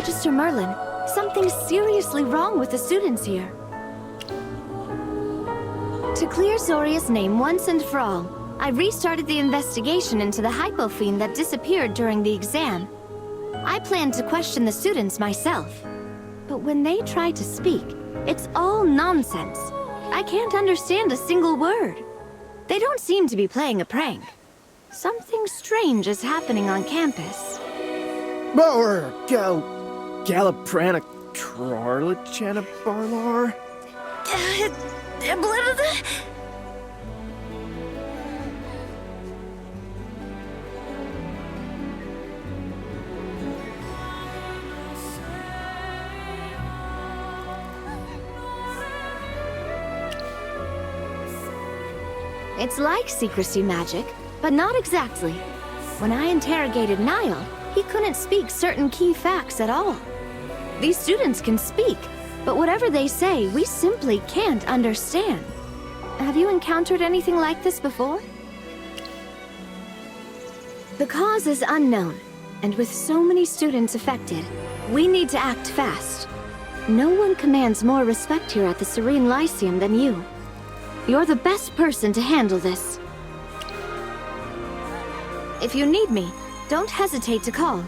Magister Merlin, something's seriously wrong with the students here. To clear Zorya's name once and for all, I restarted the investigation into the hypofiend that disappeared during the exam. I planned to question the students myself. But when they try to speak, it's all nonsense. I can't understand a single word. They don't seem to be playing a prank. Something strange is happening on campus. Bower, Galaprana, Trarlichana Barlar. It's like secrecy magic, but not exactly. When I interrogated Niall, he couldn't speak certain key facts at all. These students can speak, but whatever they say, we simply can't understand. Have you encountered anything like this before? The cause is unknown, and with so many students affected, we need to act fast. No one commands more respect here at the Serene Lyceum than you. You're the best person to handle this. If you need me, don't hesitate to call.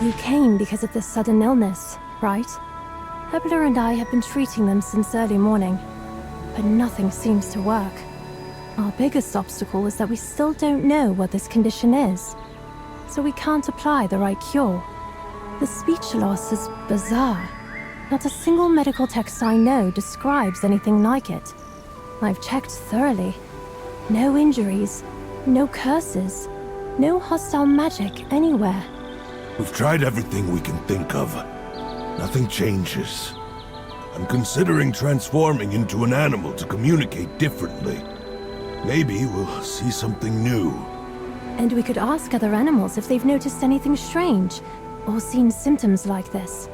You came because of this sudden illness, right? Hebler and I have been treating them since early morning, but nothing seems to work. Our biggest obstacle is that we still don't know what this condition is, so we can't apply the right cure. The speech loss is bizarre. Not a single medical text I know describes anything like it. I've checked thoroughly. No injuries, no curses, no hostile magic anywhere. We've tried everything we can think of. Nothing changes. I'm considering transforming into an animal to communicate differently. Maybe we'll see something new. And we could ask other animals if they've noticed anything strange, or seen symptoms like this.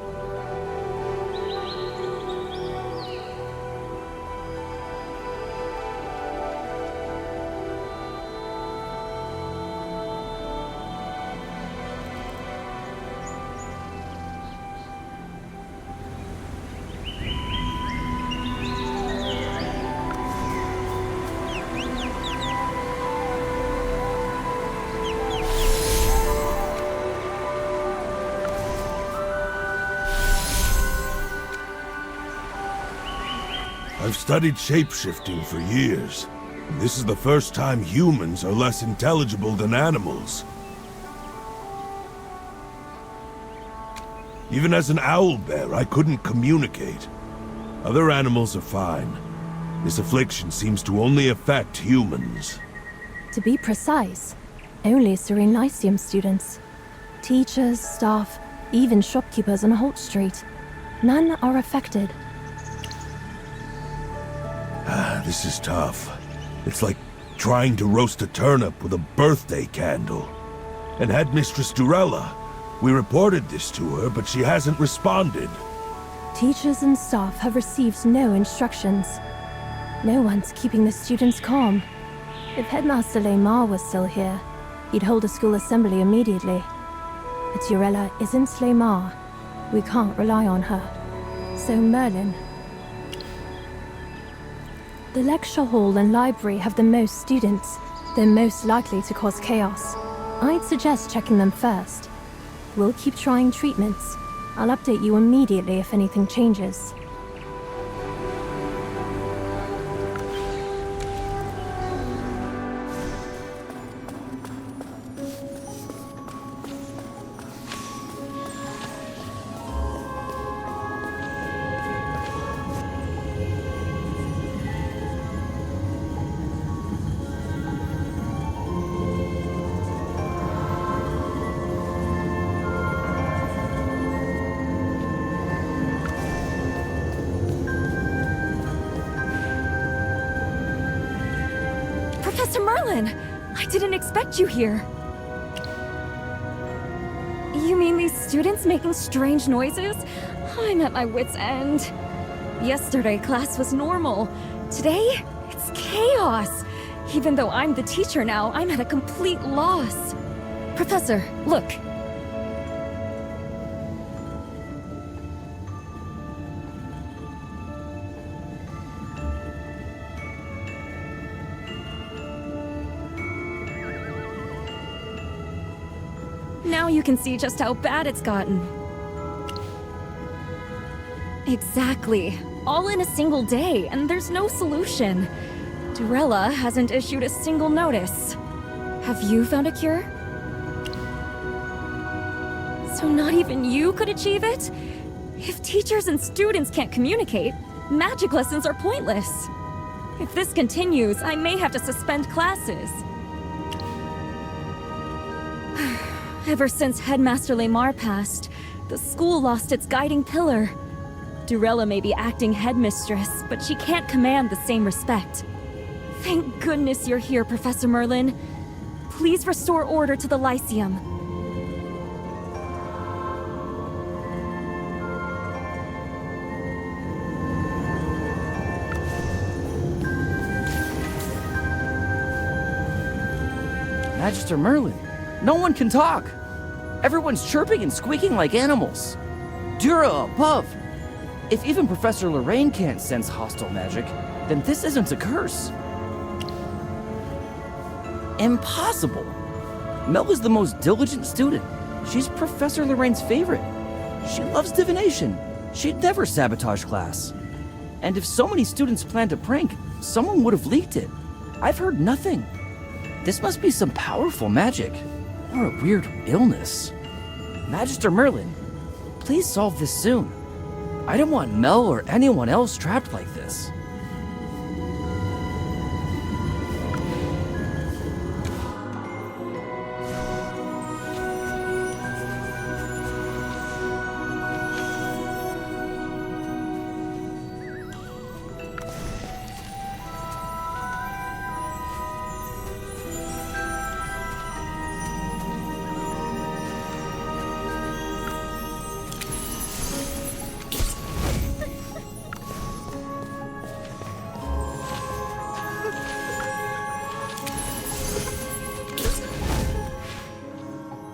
I've studied shapeshifting for years, and this is the first time humans are less intelligible than animals. Even as an owlbear, I couldn't communicate. Other animals are fine. This affliction seems to only affect humans. To be precise, only Serene Lyceum students. Teachers, staff, even shopkeepers on Holt Street. None are affected. This is tough. It's like trying to roast a turnip with a birthday candle. And Headmistress Durella, we reported this to her, but she hasn't responded. Teachers and staff have received no instructions. No one's keeping the students calm. If Headmaster Laymar was still here, he'd hold a school assembly immediately. But Durella isn't Laymar. We can't rely on her. So Merlin... The lecture hall and library have the most students. They're most likely to cause chaos. I'd suggest checking them first. We'll keep trying treatments. I'll update you immediately if anything changes. Professor Merlin! I didn't expect you here. You mean these students making strange noises? I'm at my wit's end. Yesterday, class was normal. Today, it's chaos. Even though I'm the teacher now, I'm at a complete loss. Professor, look. Now you can see just how bad it's gotten. Exactly. All in a single day, and there's no solution. Durella hasn't issued a single notice. Have you found a cure? So not even you could achieve it? If teachers and students can't communicate, magic lessons are pointless. If this continues, I may have to suspend classes. Ever since Headmaster Lemar passed, the school lost its guiding pillar. Durella may be acting headmistress, but she can't command the same respect. Thank goodness you're here, Professor Merlin. Please restore order to the Lyceum. Magister Merlin, no one can talk. Everyone's chirping and squeaking like animals. Dura above. If even Professor Lorraine can't sense hostile magic, then this isn't a curse. Impossible! Mel is the most diligent student. She's Professor Lorraine's favorite. She loves divination. She'd never sabotage class. And if so many students planned a prank, someone would have leaked it. I've heard nothing. This must be some powerful magic, or a weird illness. Magister Merlin, please solve this soon. I don't want Mel or anyone else trapped like this.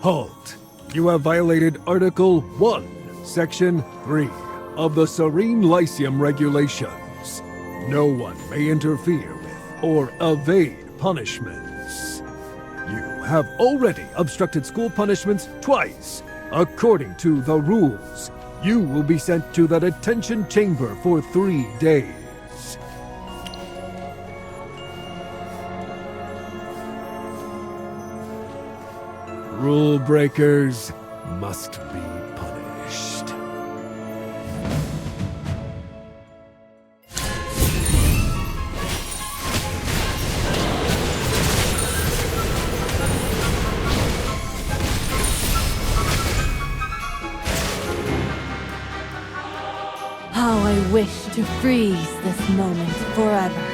Halt! You have violated Article 1, Section 3 of the Serene Lyceum Regulations. No one may interfere with or evade punishments. You have already obstructed school punishments twice. According to the rules, you will be sent to the detention chamber for 3 days. Rule breakers must be punished. How I wish to freeze this moment forever.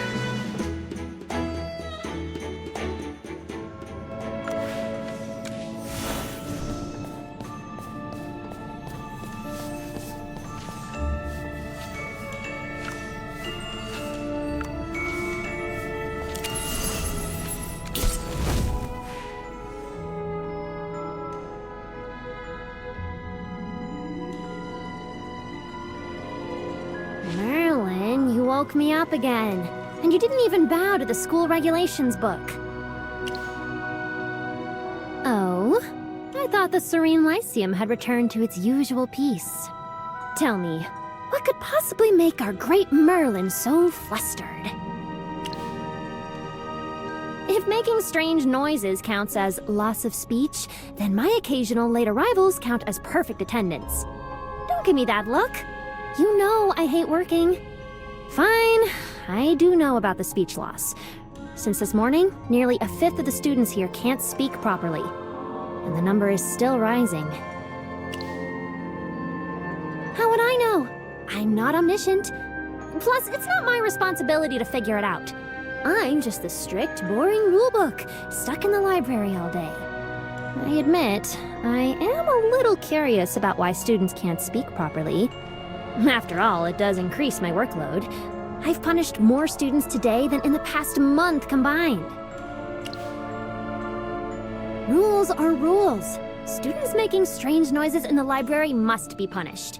Merlin, you woke me up again. And you didn't even bow to the school regulations book. Oh? I thought the Serene Lyceum had returned to its usual peace. Tell me, what could possibly make our great Merlin so flustered? If making strange noises counts as loss of speech, then my occasional late arrivals count as perfect attendance. Don't give me that look. You know I hate working. Fine, I do know about the speech loss. Since this morning, nearly a fifth of the students here can't speak properly. And the number is still rising. How would I know? I'm not omniscient. Plus, it's not my responsibility to figure it out. I'm just the strict, boring rulebook, stuck in the library all day. I admit, I am a little curious about why students can't speak properly. After all, it does increase my workload. I've punished more students today than in the past month combined. Rules are rules. Students making strange noises in the library must be punished.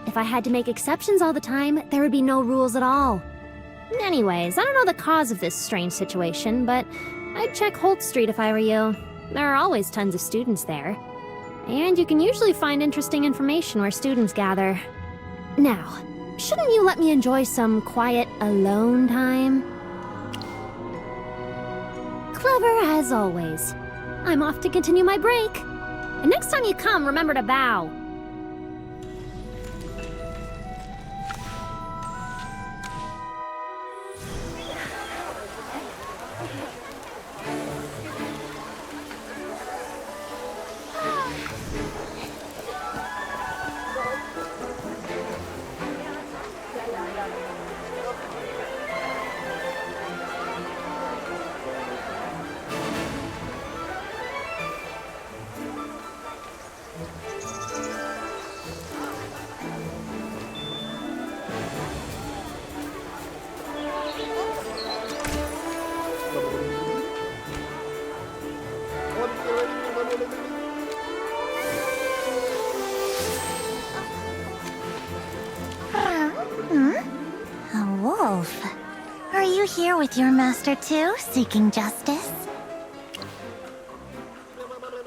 If I had to make exceptions all the time, there would be no rules at all. Anyways, I don't know the cause of this strange situation, but I'd check Holt Street if I were you. There are always tons of students there. And you can usually find interesting information where students gather. Now, shouldn't you let me enjoy some quiet, alone time? Clever as always. I'm off to continue my break. And next time you come, remember to bow. A wolf. Are you here with your master too, seeking justice?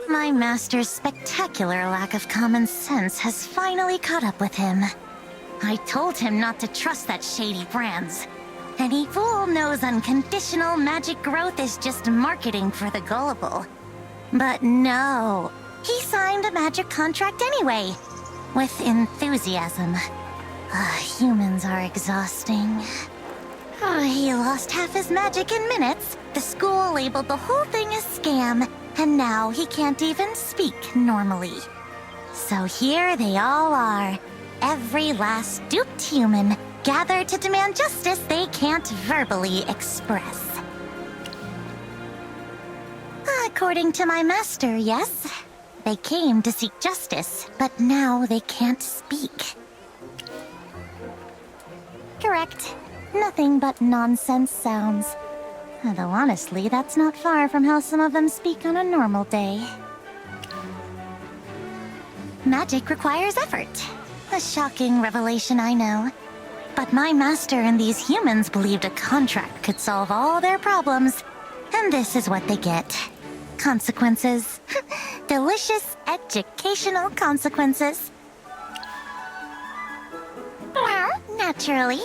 My master's spectacular lack of common sense has finally caught up with him. I told him not to trust that shady brands. Any fool knows unconditional magic growth is just marketing for the gullible. But no, he signed a magic contract anyway, with enthusiasm. Humans are exhausting. He lost half his magic in minutes. The school labeled the whole thing a scam, and now he can't even speak normally. So here they all are, every last duped human, gathered to demand justice they can't verbally express. According to my master, yes. They came to seek justice, but now they can't speak. Correct. Nothing but nonsense sounds. Though honestly, that's not far from how some of them speak on a normal day. Magic requires effort. A shocking revelation, I know. But my master and these humans believed a contract could solve all their problems. And this is what they get. Consequences. Delicious educational consequences. Well, naturally.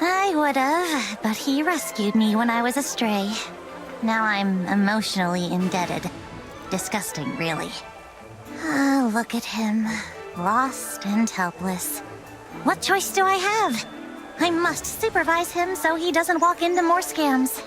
I would've, but he rescued me when I was astray. Now I'm emotionally indebted. Disgusting, really. Look at him. Lost and helpless. What choice do I have? I must supervise him so he doesn't walk into more scams.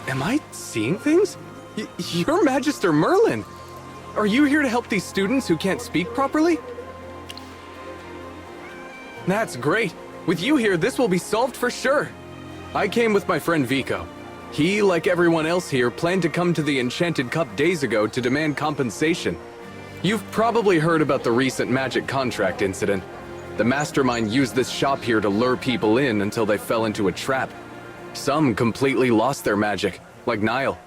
Am I seeing things? You're Magister Merlin! Are you here to help these students who can't speak properly? That's great. With you here, this will be solved for sure. I came with my friend Vico. He, like everyone else here, planned to come to the Enchanted Cup days ago to demand compensation. You've probably heard about the recent magic contract incident. The mastermind used this shop here to lure people in until they fell into a trap. Some completely lost their magic, like Niall.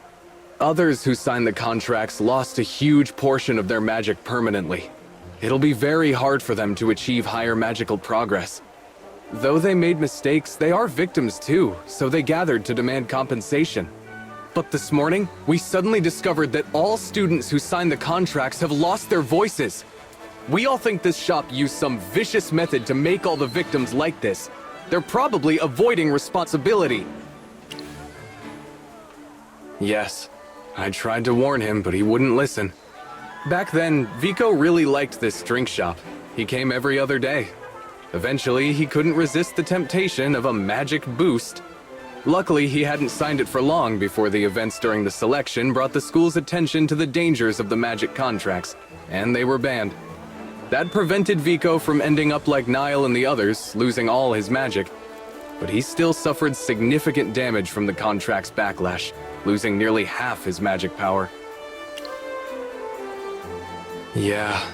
Others who signed the contracts lost a huge portion of their magic permanently. It'll be very hard for them to achieve higher magical progress. Though they made mistakes, they are victims too, so they gathered to demand compensation. But this morning, we suddenly discovered that all students who signed the contracts have lost their voices. We all think this shop used some vicious method to make all the victims like this. They're probably avoiding responsibility. Yes, I tried to warn him, but he wouldn't listen. Back then, Vico really liked this drink shop. He came every other day. Eventually, he couldn't resist the temptation of a magic boost. Luckily, he hadn't signed it for long before the events during the selection brought the school's attention to the dangers of the magic contracts, and they were banned. That prevented Vico from ending up like Niall and the others, losing all his magic. But he still suffered significant damage from the contract's backlash, losing nearly half his magic power. Yeah.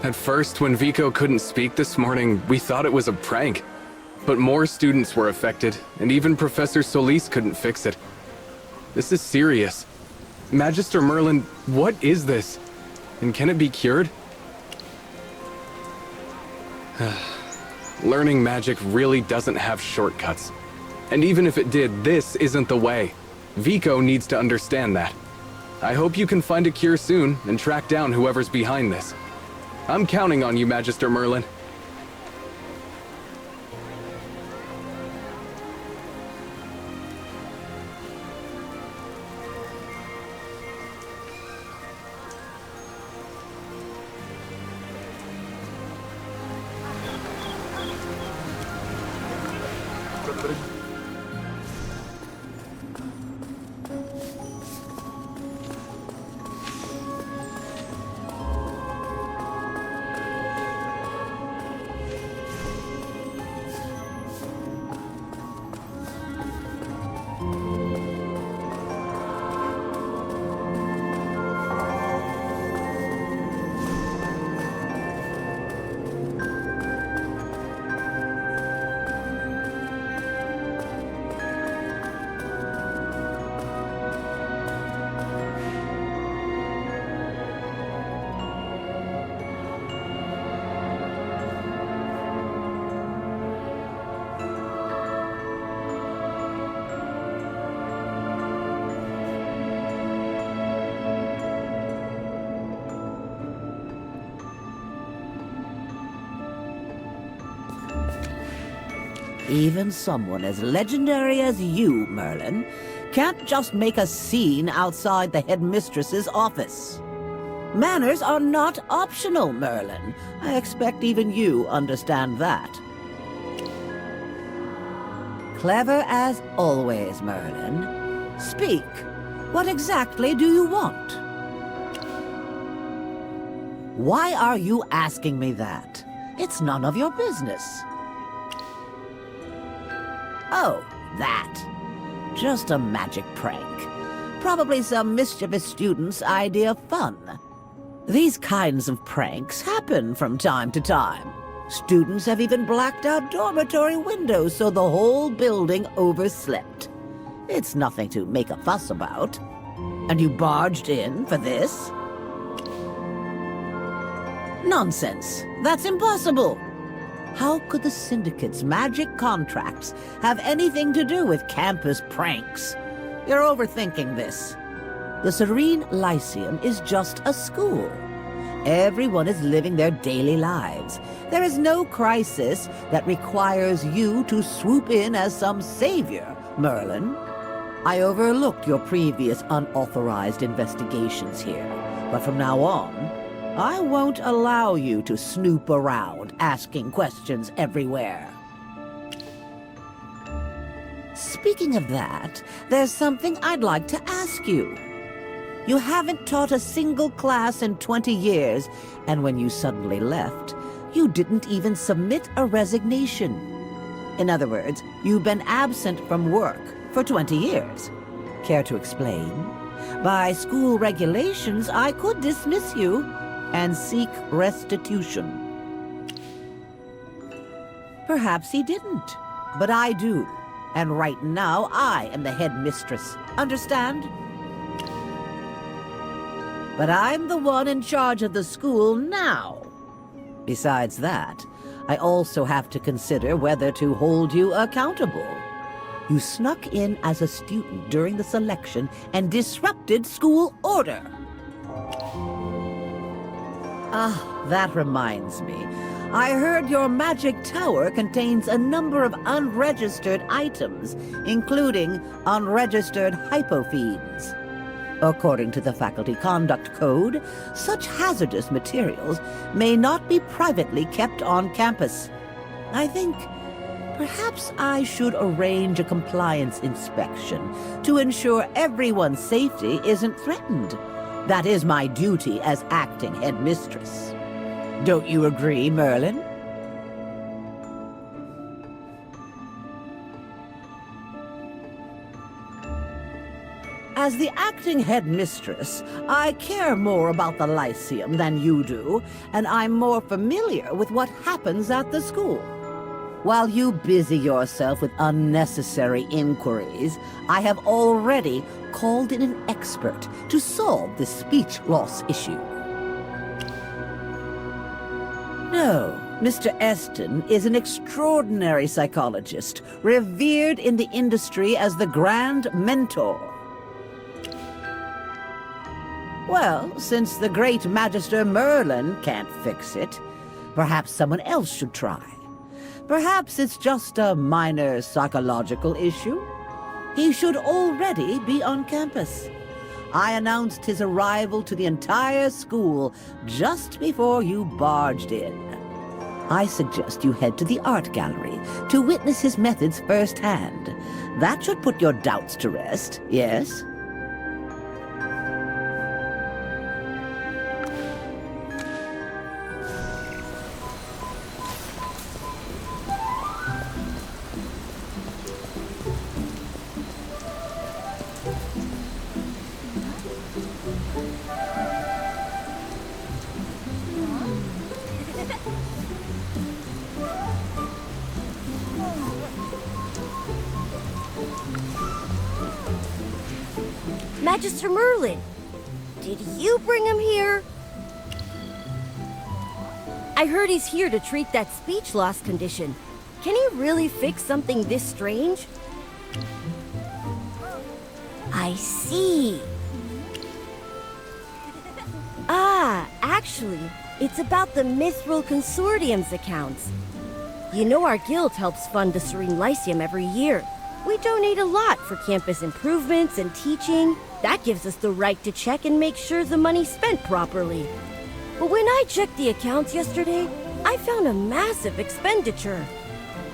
At first, when Vico couldn't speak this morning, we thought it was a prank. But more students were affected, and even Professor Solis couldn't fix it. This is serious. Magister Merlin, what is this? And can it be cured? Learning magic really doesn't have shortcuts. And even if it did, this isn't the way. Vico needs to understand that. I hope you can find a cure soon and track down whoever's behind this. I'm counting on you, Magister Merlin. Even someone as legendary as you, Merlin, can't just make a scene outside the headmistress's office. Manners are not optional, Merlin. I expect even you understand that. Clever as always, Merlin. Speak. What exactly do you want? Why are you asking me that? It's none of your business. Oh, that. Just a magic prank. Probably some mischievous student's idea of fun. These kinds of pranks happen from time to time. Students have even blacked out dormitory windows so the whole building overslept. It's nothing to make a fuss about. And you barged in for this? Nonsense. That's impossible. How could the Syndicate's magic contracts have anything to do with campus pranks? You're overthinking this. The Serene Lyceum is just a school. Everyone is living their daily lives. There is no crisis that requires you to swoop in as some savior, Merlin. I overlooked your previous unauthorized investigations here, but from now on, I won't allow you to snoop around asking questions everywhere. Speaking of that, there's something I'd like to ask you. You haven't taught a single class in 20 years, and when you suddenly left, you didn't even submit a resignation. In other words, you've been absent from work for 20 years. Care to explain? By school regulations, I could dismiss you and seek restitution. Perhaps he didn't, but I do. And right now, I am the headmistress. Understand? But I'm the one in charge of the school now. Besides that, I also have to consider whether to hold you accountable. You snuck in as a student during the selection and disrupted school order. Ah, that reminds me. I heard your magic tower contains a number of unregistered items, including unregistered hypofiends. According to the Faculty Conduct Code, such hazardous materials may not be privately kept on campus. I think perhaps I should arrange a compliance inspection to ensure everyone's safety isn't threatened. That is my duty as acting headmistress. Don't you agree, Merlin? As the acting headmistress, I care more about the Lyceum than you do, and I'm more familiar with what happens at the school. While you busy yourself with unnecessary inquiries, I have already called in an expert to solve the speech loss issue. No, Mr. Eston is an extraordinary psychologist, revered in the industry as the Grand Mentor. Well, since the great Magister Merlin can't fix it, perhaps someone else should try. Perhaps it's just a minor psychological issue. He should already be on campus. I announced his arrival to the entire school just before you barged in. I suggest you head to the art gallery to witness his methods firsthand. That should put your doubts to rest, yes? Magister Merlin, did you bring him here? I heard he's here to treat that speech loss condition. Can he really fix something this strange? I see. Ah, actually, it's about the Mithril Consortium's accounts. You know our guild helps fund the Serene Lyceum every year. We donate a lot for campus improvements and teaching. That gives us the right to check and make sure the money's spent properly. But when I checked the accounts yesterday, I found a massive expenditure.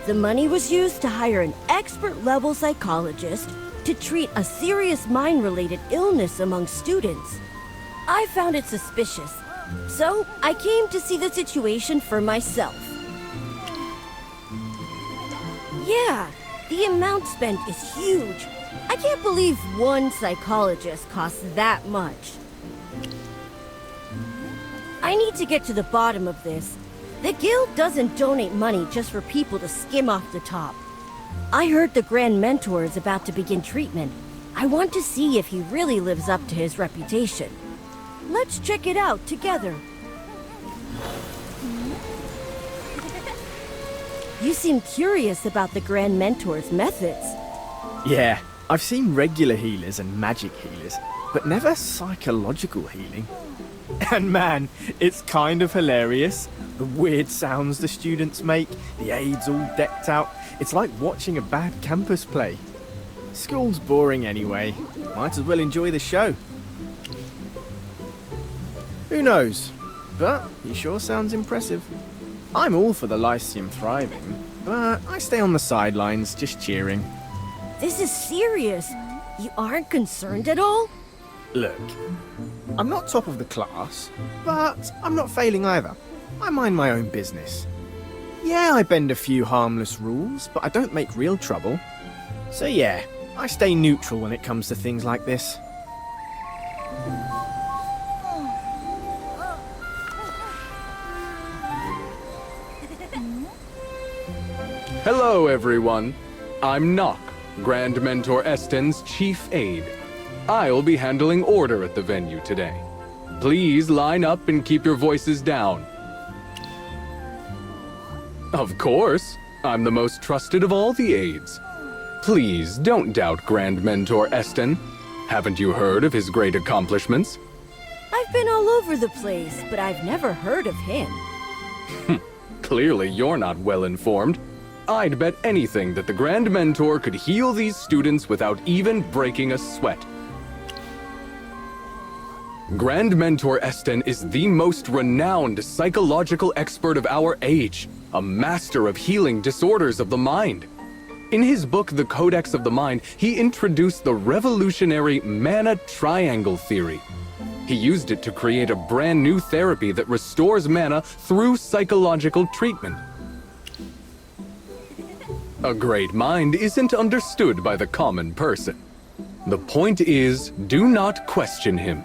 The money was used to hire an expert-level psychologist to treat a serious mind-related illness among students. I found it suspicious, so I came to see the situation for myself. Yeah, the amount spent is huge. I can't believe one psychologist costs that much. I need to get to the bottom of this. The guild doesn't donate money just for people to skim off the top. I heard the Grand Mentor is about to begin treatment. I want to see if he really lives up to his reputation. Let's check it out together. You seem curious about the Grand Mentor's methods. Yeah, I've seen regular healers and magic healers, but never psychological healing. And man, it's kind of hilarious. The weird sounds the students make, the aides all decked out. It's like watching a bad campus play. School's boring anyway. Might as well enjoy the show. Who knows? But he sure sounds impressive. I'm all for the Lyceum thriving, but I stay on the sidelines just cheering. This is serious. You aren't concerned at all? Look, I'm not top of the class, but I'm not failing either. I mind my own business. Yeah, I bend a few harmless rules, but I don't make real trouble. So yeah, I stay neutral when it comes to things like this. Hello, everyone. I'm Nock, Grand Mentor Eston's chief aide. I'll be handling order at the venue today. Please line up and keep your voices down. Of course, I'm the most trusted of all the aides. Please don't doubt Grand Mentor Eston. Haven't you heard of his great accomplishments? I've I've been all over the place, but I've never heard of him. Clearly you're not well informed. I'd bet anything that the Grand Mentor could heal these students without even breaking a sweat. Grand Mentor Esten is the most renowned psychological expert of our age, a master of healing disorders of the mind. In his book, The Codex of the Mind, he introduced the revolutionary mana triangle theory. He used it to create a brand new therapy that restores mana through psychological treatment. A great mind isn't understood by the common person. The point is, do not question him.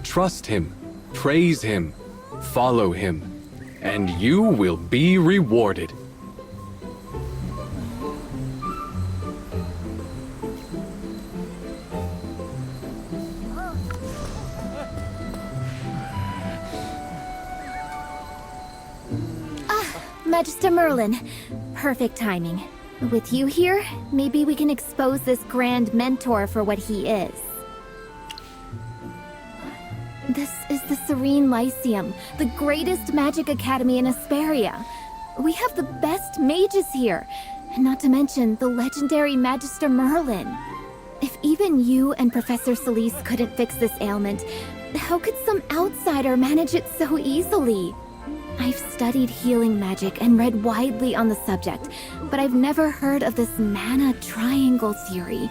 Trust him, praise him, follow him, and you will be rewarded. Magister Merlin. Perfect timing. With you here, maybe we can expose this Grand Mentor for what he is. This is the Serene Lyceum, the greatest magic academy in Asperia. We have the best mages here, and not to mention the legendary Magister Merlin. If even you and Professor Solis couldn't fix this ailment, how could some outsider manage it so easily? I've studied healing magic and read widely on the subject, but I've never heard of this mana triangle theory.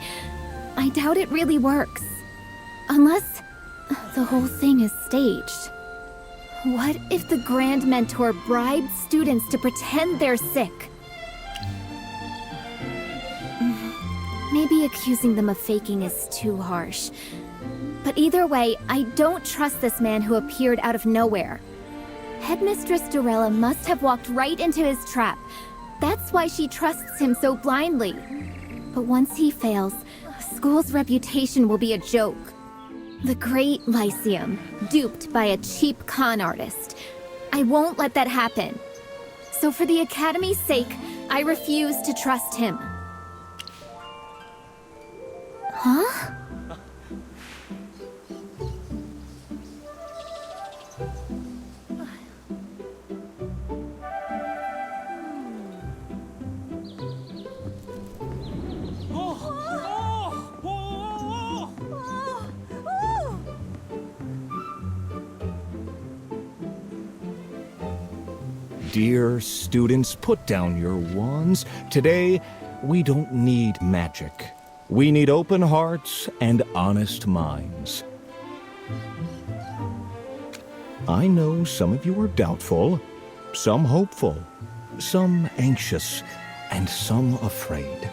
I doubt it really works. Unless the whole thing is staged. What if the Grand Mentor bribed students to pretend they're sick? Maybe accusing them of faking is too harsh. But either way, I don't trust this man who appeared out of nowhere. Headmistress Dorella must have walked right into his trap. That's why she trusts him so blindly. But once he fails, the school's reputation will be a joke. The Great Lyceum, duped by a cheap con artist. I won't let that happen. So for the Academy's sake, I refuse to trust him. Huh? Dear students, put down your wands. Today, we don't need magic. We need open hearts and honest minds. I know some of you are doubtful, some hopeful, some anxious, and some afraid.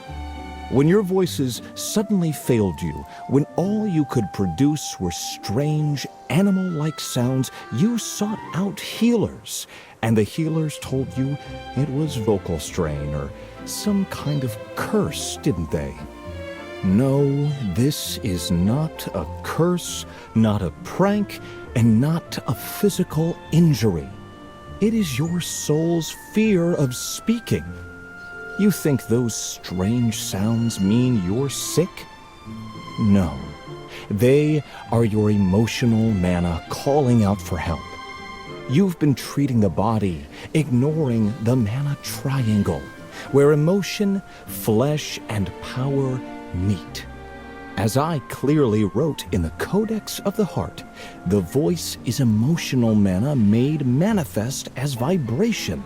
When your voices suddenly failed you, when all you could produce were strange, animal-like sounds, you sought out healers, and the healers told you it was vocal strain or some kind of curse, didn't they? No, this is not a curse, not a prank, and not a physical injury. It is your soul's fear of speaking. You think those strange sounds mean you're sick? No. They are your emotional mana calling out for help. You've been treating the body, ignoring the mana triangle, where emotion, flesh, and power meet. As I clearly wrote in the Codex of the Heart, the voice is emotional mana made manifest as vibration.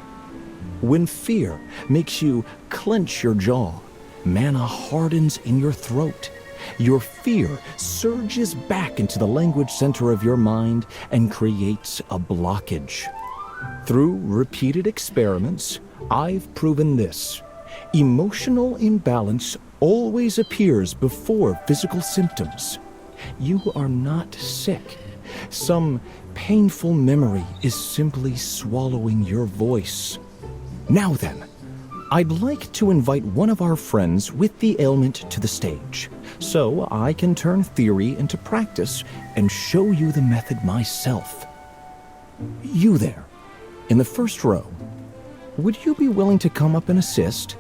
When fear makes you clench your jaw, mana hardens in your throat. Your fear surges back into the language center of your mind and creates a blockage. Through repeated experiments, I've proven this. Emotional imbalance always appears before physical symptoms. You are not sick. Some painful memory is simply swallowing your voice. Now then, I'd like to invite one of our friends with the ailment to the stage, so I can turn theory into practice and show you the method myself. You there, in the first row, would you be willing to come up and assist?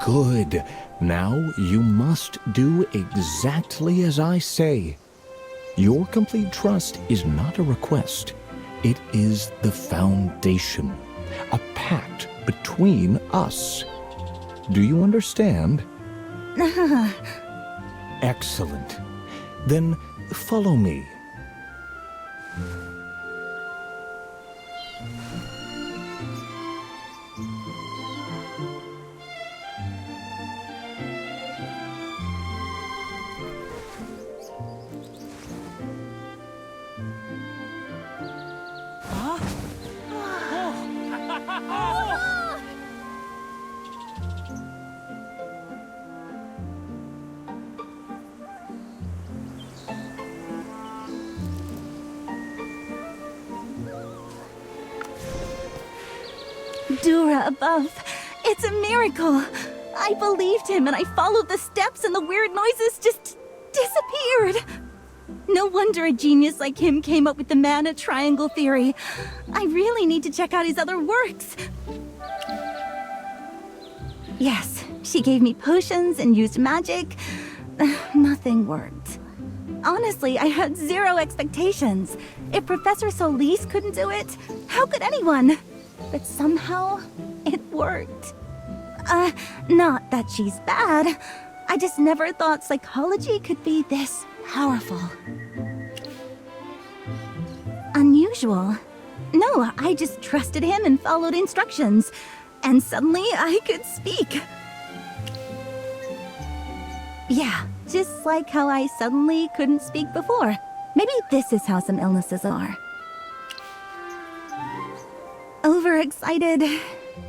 Good. Now you must do exactly as I say. Your complete trust is not a request. It is the foundation, a pact between us. Do you understand? Excellent. Then follow me. Dura above. It's a miracle. I believed him and I followed the steps and the weird noises just disappeared. No wonder a genius like him came up with the mana triangle theory. I really need to check out his other works. Yes, she gave me potions and used magic. Nothing worked. Honestly, I had zero expectations. If Professor Solis couldn't do it, how could anyone? But somehow, it worked. Not that she's bad. I just never thought psychology could be this powerful. Unusual. No, I just trusted him and followed instructions. And suddenly, I could speak. Yeah, just like how I suddenly couldn't speak before. Maybe this is how some illnesses are. Overexcited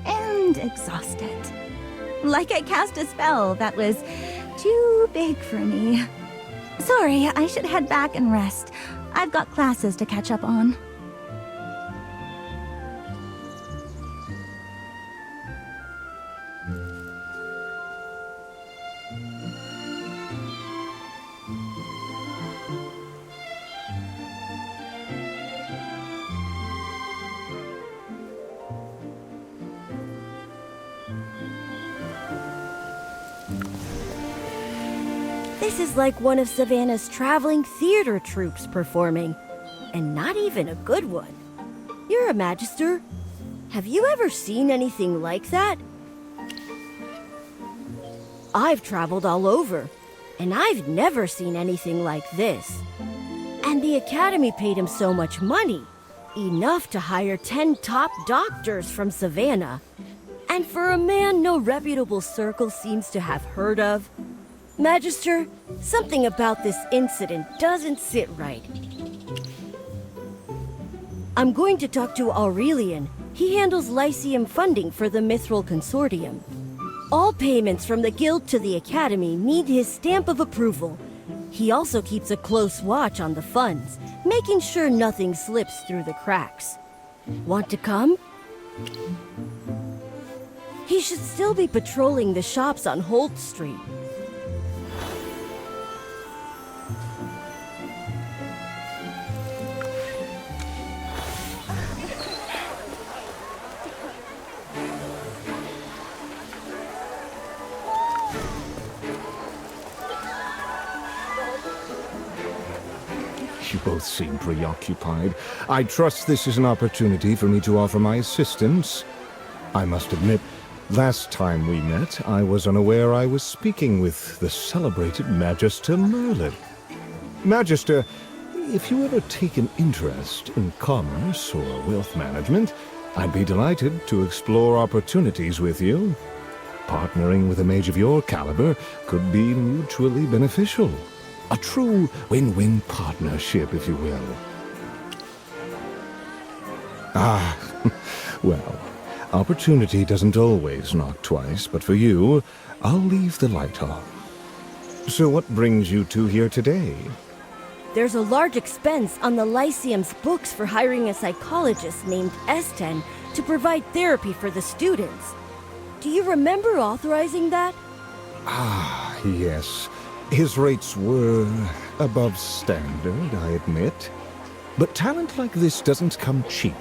and exhausted. Like I cast a spell that was too big for me. Sorry, I should head back and rest. I've got classes to catch up on. This is like one of Savannah's traveling theater troupes performing. And not even a good one. You're a magister. Have you ever seen anything like that? I've traveled all over, and I've never seen anything like this. And the Academy paid him so much money. Enough to hire 10 top doctors from Savannah. And for a man no reputable circle seems to have heard of. Magister, something about this incident doesn't sit right. I'm going to talk to Aurelian. He handles Lyceum funding for the Mithril Consortium. All payments from the Guild to the Academy need his stamp of approval. He also keeps a close watch on the funds, making sure nothing slips through the cracks. Want to come? He should still be patrolling the shops on Holt Street. You both seem preoccupied. I trust this is an opportunity for me to offer my assistance. I must admit, last time we met, I was unaware I was speaking with the celebrated Magister Merlin. Magister, if you ever take an interest in commerce or wealth management, I'd be delighted to explore opportunities with you. Partnering with a mage of your caliber could be mutually beneficial. A true win-win partnership, if you will. Ah, well, opportunity doesn't always knock twice, but for you, I'll leave the light on. So what brings you two here today? There's a large expense on the Lyceum's books for hiring a psychologist named Esten to provide therapy for the students. Do you remember authorizing that? Ah, yes. His rates were above standard, I admit. But talent like this doesn't come cheap.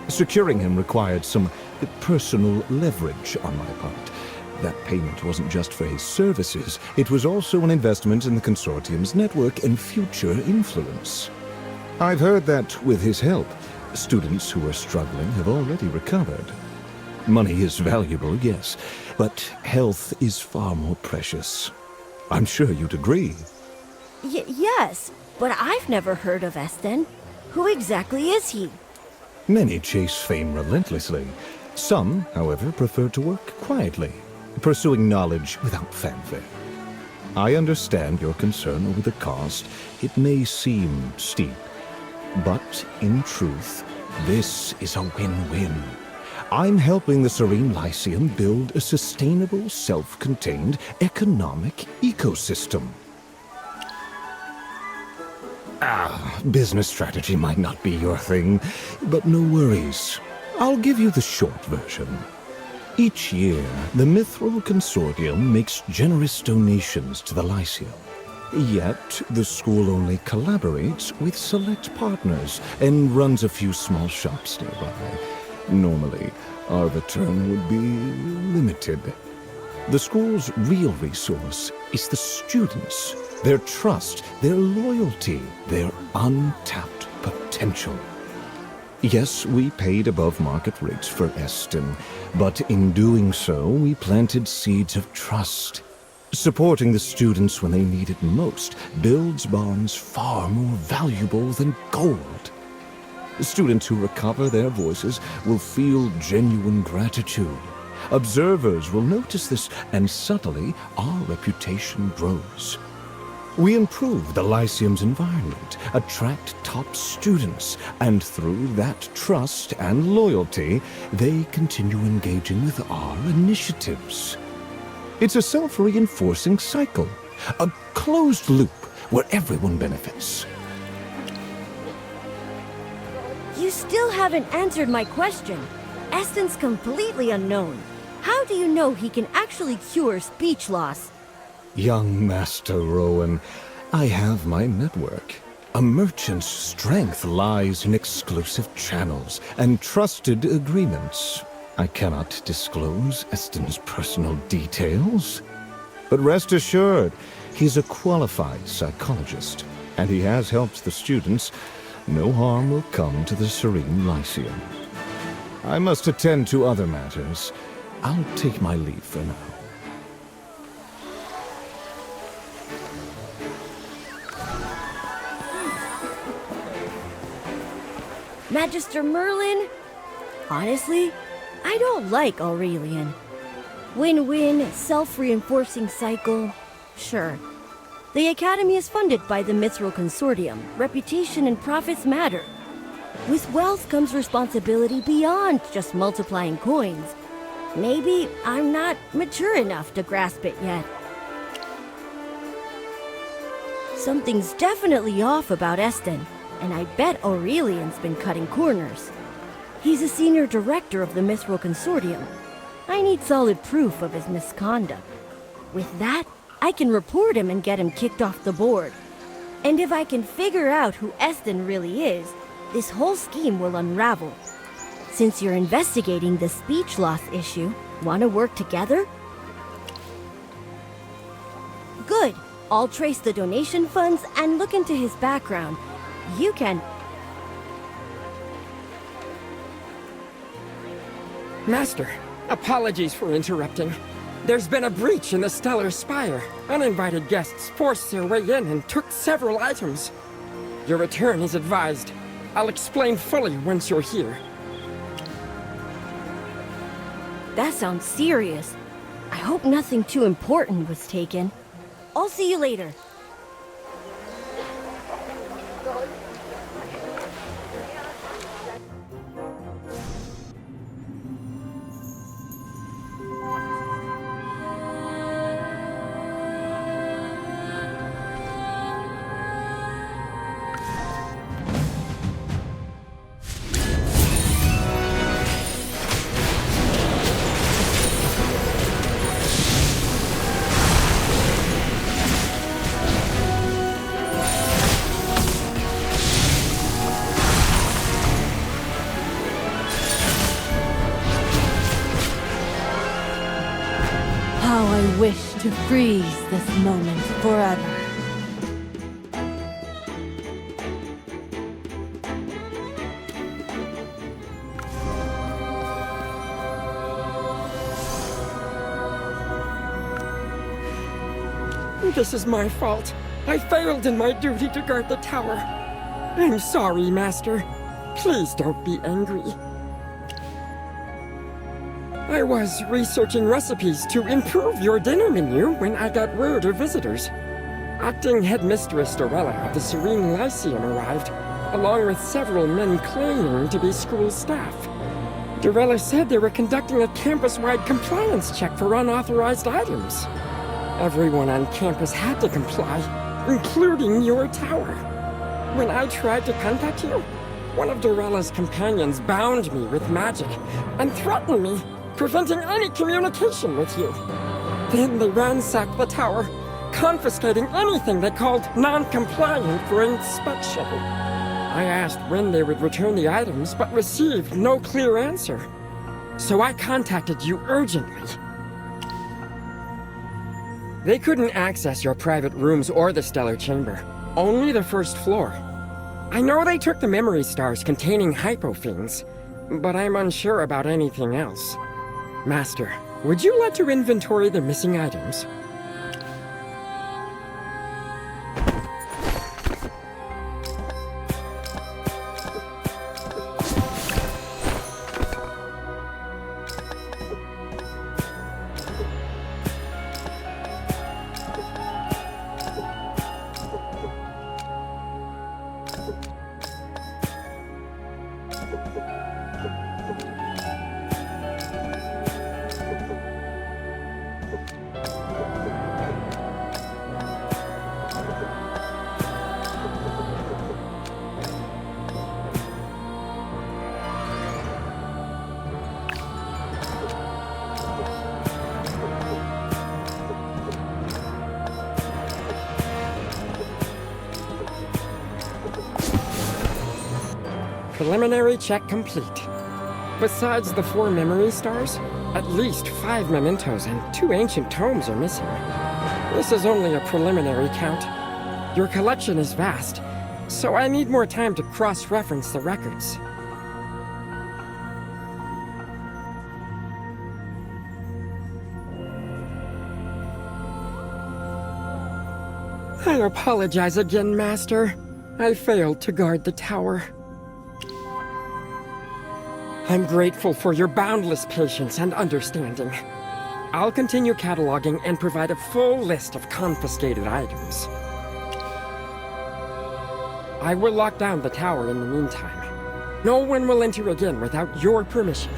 Securing him required some personal leverage on my part. That payment wasn't just for his services, it was also an investment in the Consortium's network and future influence. I've heard that, with his help, students who are struggling have already recovered. Money is valuable, yes, but health is far more precious. I'm sure you'd agree. Yes, but I've never heard of Esten. Who exactly is he? Many chase fame relentlessly. Some, however, prefer to work quietly, pursuing knowledge without fanfare. I understand your concern over the cost. It may seem steep, but in truth, this is a win-win. I'm helping the Serene Lyceum build a sustainable, self-contained economic ecosystem. Business strategy might not be your thing, but no worries. I'll give you the short version. Each year, the Mithril Consortium makes generous donations to the Lyceum. Yet, the school only collaborates with select partners and runs a few small shops nearby. Normally, our return would be limited. The school's real resource is the students, their trust, their loyalty, their untapped potential. Yes, we paid above market rates for Esten, but in doing so, we planted seeds of trust. Supporting the students when they need it most builds bonds far more valuable than gold. Students who recover their voices will feel genuine gratitude. Observers will notice this, and subtly, our reputation grows. We improve the Lyceum's environment, attract top students, and through that trust and loyalty, they continue engaging with our initiatives. It's a self-reinforcing cycle, a closed loop where everyone benefits. You still haven't answered my question. Esten's completely unknown. How do you know he can actually cure speech loss? Young Master Rowan, I have my network. A merchant's strength lies in exclusive channels and trusted agreements. I cannot disclose Esten's personal details. But rest assured, he's a qualified psychologist, and he has helped the students. No harm will come to the Serene Lyceum. I must attend to other matters. I'll take my leave for now. Magister Merlin? Honestly, I don't like Aurelian. Win-win, self-reinforcing cycle, sure. The Academy is funded by the Mithril Consortium. Reputation and profits matter. With wealth comes responsibility beyond just multiplying coins. Maybe I'm not mature enough to grasp it yet. Something's definitely off about Esten, and I bet Aurelian's been cutting corners. He's a senior director of the Mithril Consortium. I need solid proof of his misconduct. With that, I can report him and get him kicked off the board. And if I can figure out who Esten really is, this whole scheme will unravel. Since you're investigating the speech loss issue, want to work together? Good. I'll trace the donation funds and look into his background. You can... Master, apologies for interrupting. There's been a breach in the Stellar Spire. Uninvited guests forced their way in and took several items. Your return is advised. I'll explain fully once you're here. That sounds serious. I hope nothing too important was taken. I'll see you later. to freeze this moment forever. This is my fault. I failed in my duty to guard the tower. I'm sorry, Master. Please don't be angry. I was researching recipes to improve your dinner menu when I got word of visitors. Acting headmistress Zorya of the Serene Lyceum arrived, along with several men claiming to be school staff. Zorya said they were conducting a campus-wide compliance check for unauthorized items. Everyone on campus had to comply, including your tower. When I tried to contact you, one of Zorya's companions bound me with magic and threatened me, preventing any communication with you. Then they ransacked the tower, confiscating anything they called non-compliant for inspection. I asked when they would return the items, but received no clear answer. So I contacted you urgently. They couldn't access your private rooms or the stellar chamber, only the first floor. I know they took the memory stars containing hypofiends, but I'm unsure about anything else. Master, would you like to inventory the missing items? Preliminary check complete. Besides the 4 memory stars, at least 5 mementos and 2 ancient tomes are missing. This is only a preliminary count. Your collection is vast, so I need more time to cross-reference the records. I apologize again, Master. I failed to guard the tower. I'm grateful for your boundless patience and understanding. I'll continue cataloging and provide a full list of confiscated items. I will lock down the tower in the meantime. No one will enter again without your permission.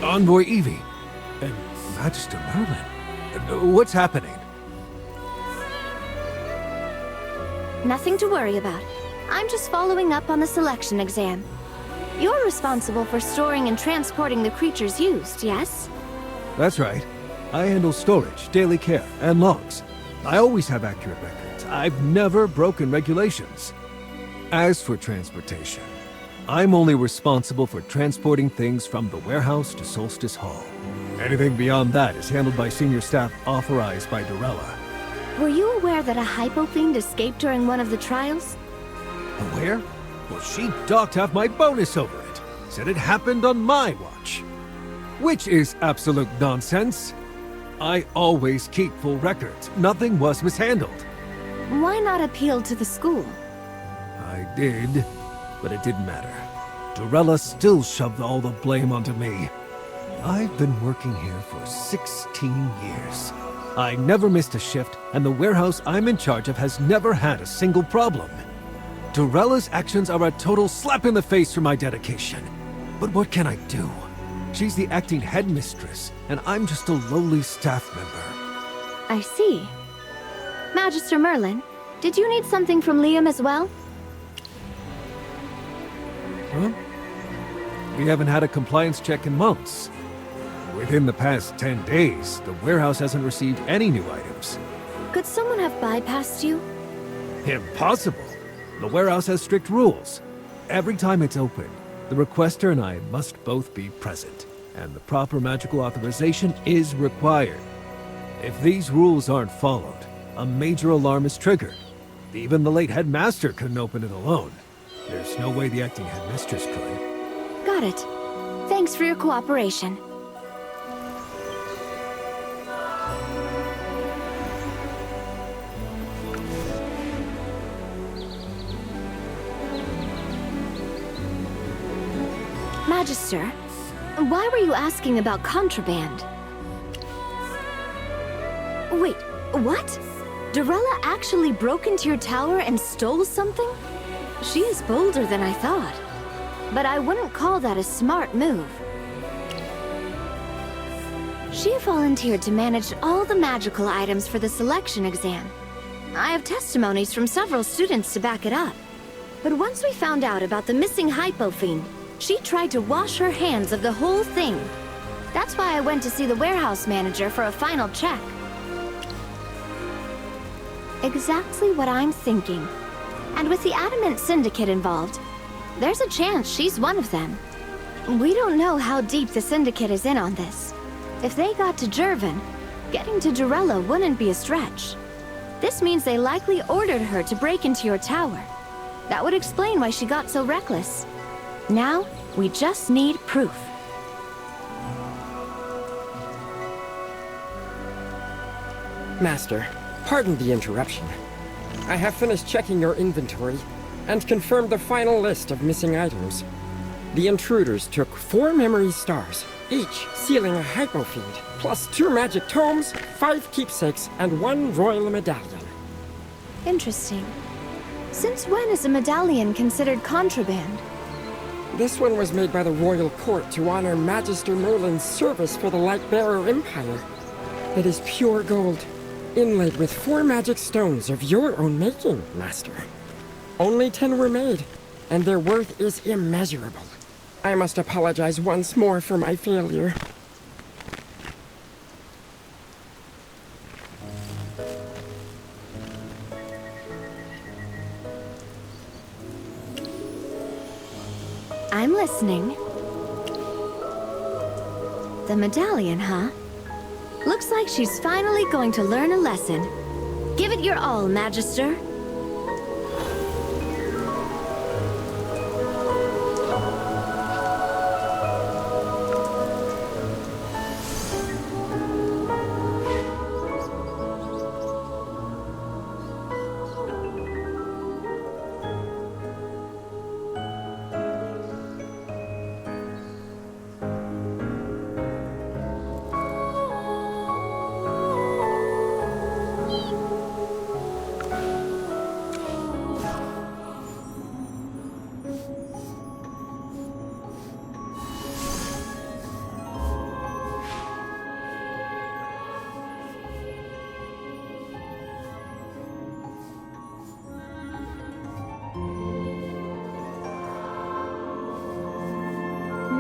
Envoy Evie and Magister Merlin. What's happening? Nothing to worry about. I'm just following up on the selection exam. You're responsible for storing and transporting the creatures used, yes? That's right. I handle storage, daily care, and logs. I always have accurate records. I've never broken regulations. As for transportation, I'm only responsible for transporting things from the warehouse to Solstice Hall. Anything beyond that is handled by senior staff authorized by Zorya. Were you aware that a hypofiend escaped during one of the trials? Aware? Well, she docked half my bonus over it. Said it happened on my watch. Which is absolute nonsense. I always keep full records. Nothing was mishandled. Why not appeal to the school? I did, but it didn't matter. Zorya still shoved all the blame onto me. I've been working here for 16 years. I never missed a shift, and the warehouse I'm in charge of has never had a single problem. Dorella's actions are a total slap in the face for my dedication. But what can I do? She's the acting headmistress, and I'm just a lowly staff member. I see. Magister Merlin, did you need something from Lycuem as well? Huh? We haven't had a compliance check in months. Within the past 10 days, the warehouse hasn't received any new items. Could someone have bypassed you? Impossible! The warehouse has strict rules. Every time it's open, the requester and I must both be present, and the proper magical authorization is required. If these rules aren't followed, a major alarm is triggered. Even the late headmaster couldn't open it alone. There's no way the acting headmistress could. Got it. Thanks for your cooperation. Magister, why were you asking about contraband? Wait, what? Dorella actually broke into your tower and stole something? She is bolder than I thought. But I wouldn't call that a smart move. She volunteered to manage all the magical items for the selection exam. I have testimonies from several students to back it up. But once we found out about the missing hypo fiend, she tried to wash her hands of the whole thing. That's why I went to see the warehouse manager for a final check. Exactly what I'm thinking. And with the Adimant Syndicate involved, there's a chance she's one of them. We don't know how deep the Syndicate is in on this. If they got to Jervin, getting to Dorella wouldn't be a stretch. This means they likely ordered her to break into your tower. That would explain why she got so reckless. Now, we just need proof. Master, pardon the interruption. I have finished checking your inventory and confirmed the final list of missing items. The intruders took 4 memory stars, each sealing a hypo fiend, plus 2 magic tomes, 5 keepsakes, and 1 royal medallion. Interesting. Since when is a medallion considered contraband? This one was made by the royal court to honor Magister Merlin's service for the Lightbearer Empire. It is pure gold, inlaid with 4 magic stones of your own making, Master. Only 10 were made, and their worth is immeasurable. I must apologize once more for my failure. I'm listening. The medallion, huh? Looks like she's finally going to learn a lesson. Give it your all, Magister.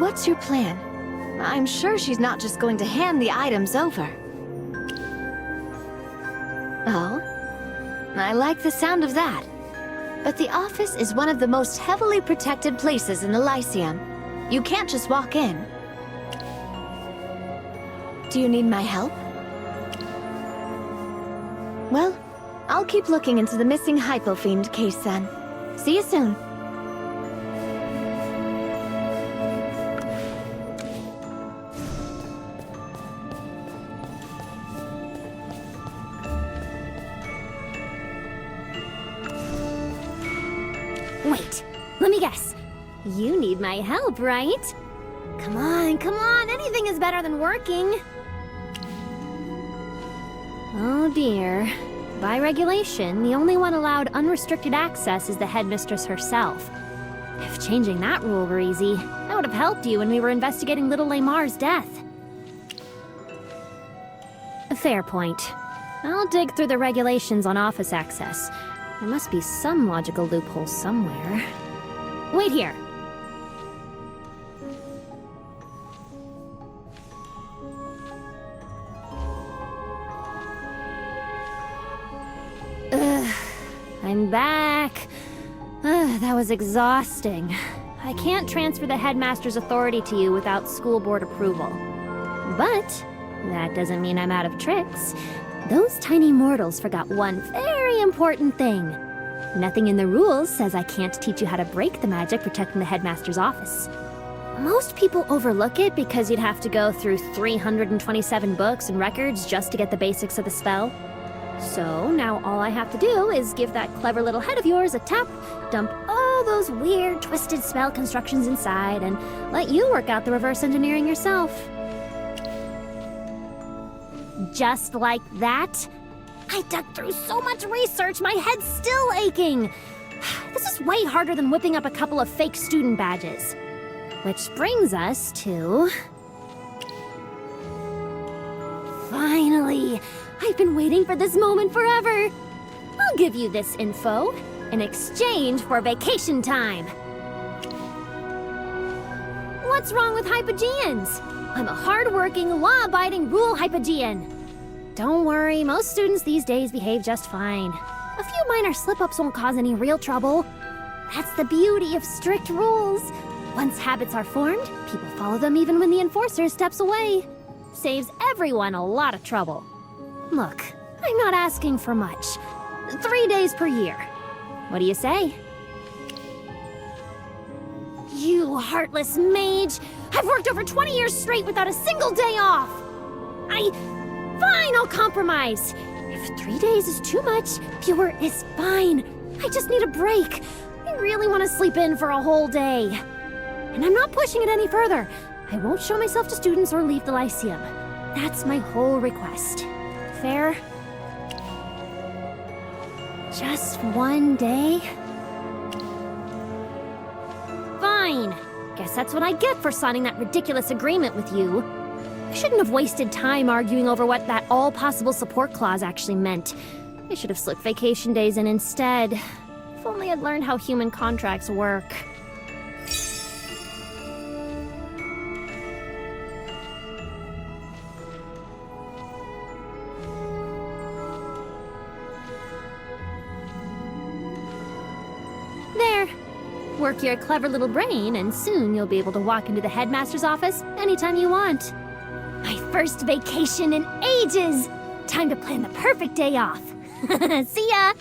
What's your plan? I'm sure she's not just going to hand the items over. Oh? I like the sound of that. But the office is one of the most heavily protected places in the Lyceum. You can't just walk in. Do you need my help? Well, I'll keep looking into the missing hypo fiend case then. See you soon. Wait, let me guess. You need my help, right? Come on, anything is better than working. Oh dear. By regulation, the only one allowed unrestricted access is the headmistress herself. If changing that rule were easy, that would have helped you when we were investigating little Laymar's death. A fair point. I'll dig through the regulations on office access. There must be some logical loophole somewhere. Wait here. I'm back. That was exhausting. I can't transfer the headmaster's authority to you without school board approval. But that doesn't mean I'm out of tricks. Those tiny mortals forgot one very important thing. Nothing in the rules says I can't teach you how to break the magic protecting the headmaster's office. Most people overlook it because you'd have to go through 327 books and records just to get the basics of the spell. So now all I have to do is give that clever little head of yours a tap, dump all those weird, twisted spell constructions inside, and let you work out the reverse engineering yourself. Just like that? I dug through so much research, my head's still aching. This is way harder than whipping up a couple of fake student badges. Which brings us to... Finally! I've been waiting for this moment forever! I'll give you this info in exchange for vacation time. What's wrong with Hypogeans? I'm a hard-working, law-abiding rule Hypogean. Don't worry, most students these days behave just fine. A few minor slip-ups won't cause any real trouble. That's the beauty of strict rules. Once habits are formed, people follow them even when the enforcer steps away. Saves everyone a lot of trouble. Look, I'm not asking for much. 3 days per year. What do you say? You heartless mage! I've worked over 20 years straight without a single day off! Fine, I'll compromise. If 3 days is too much, fewer is fine. I just need a break. I really want to sleep in for a whole day. And I'm not pushing it any further. I won't show myself to students or leave the Lyceum. That's my whole request. Fair? Just 1 day? Fine. Guess that's what I get for signing that ridiculous agreement with you. I shouldn't have wasted time arguing over what that all-possible support clause actually meant. I should have slipped vacation days in instead. If only I'd learned how human contracts work. There. Work your clever little brain, and soon you'll be able to walk into the headmaster's office anytime you want. My first vacation in ages! Time to plan the perfect day off. See ya!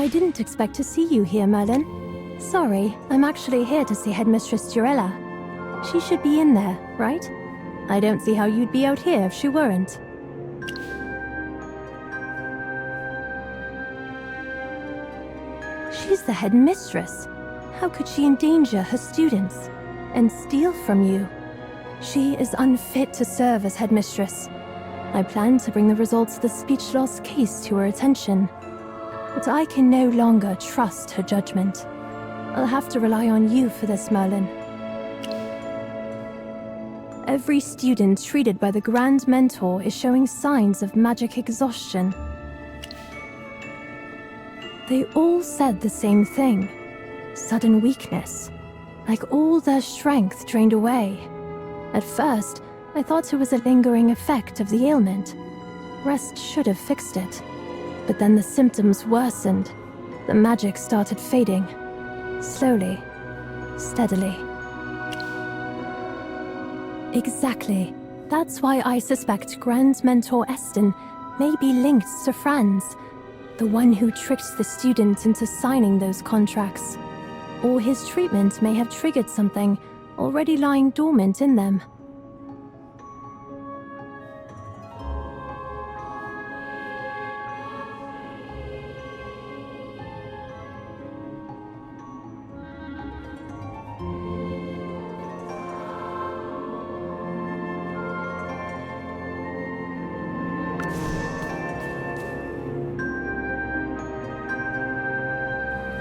I didn't expect to see you here, Merlin. Sorry, I'm actually here to see Headmistress Zorya. She should be in there, right? I don't see how you'd be out here if she weren't. She's the headmistress. How could she endanger her students and steal from you? She is unfit to serve as headmistress. I plan to bring the results of the speech loss case to her attention, but I can no longer trust her judgment. I'll have to rely on you for this, Merlin. Every student treated by the Grand Mentor is showing signs of magic exhaustion. They all said the same thing. Sudden weakness. Like all their strength drained away. At first, I thought it was a lingering effect of the ailment. Rest should have fixed it. But then the symptoms worsened. The magic started fading. Slowly. Steadily. Exactly. That's why I suspect Grand Mentor Eston may be linked to Franz, the one who tricked the student into signing those contracts. Or his treatment may have triggered something already lying dormant in them.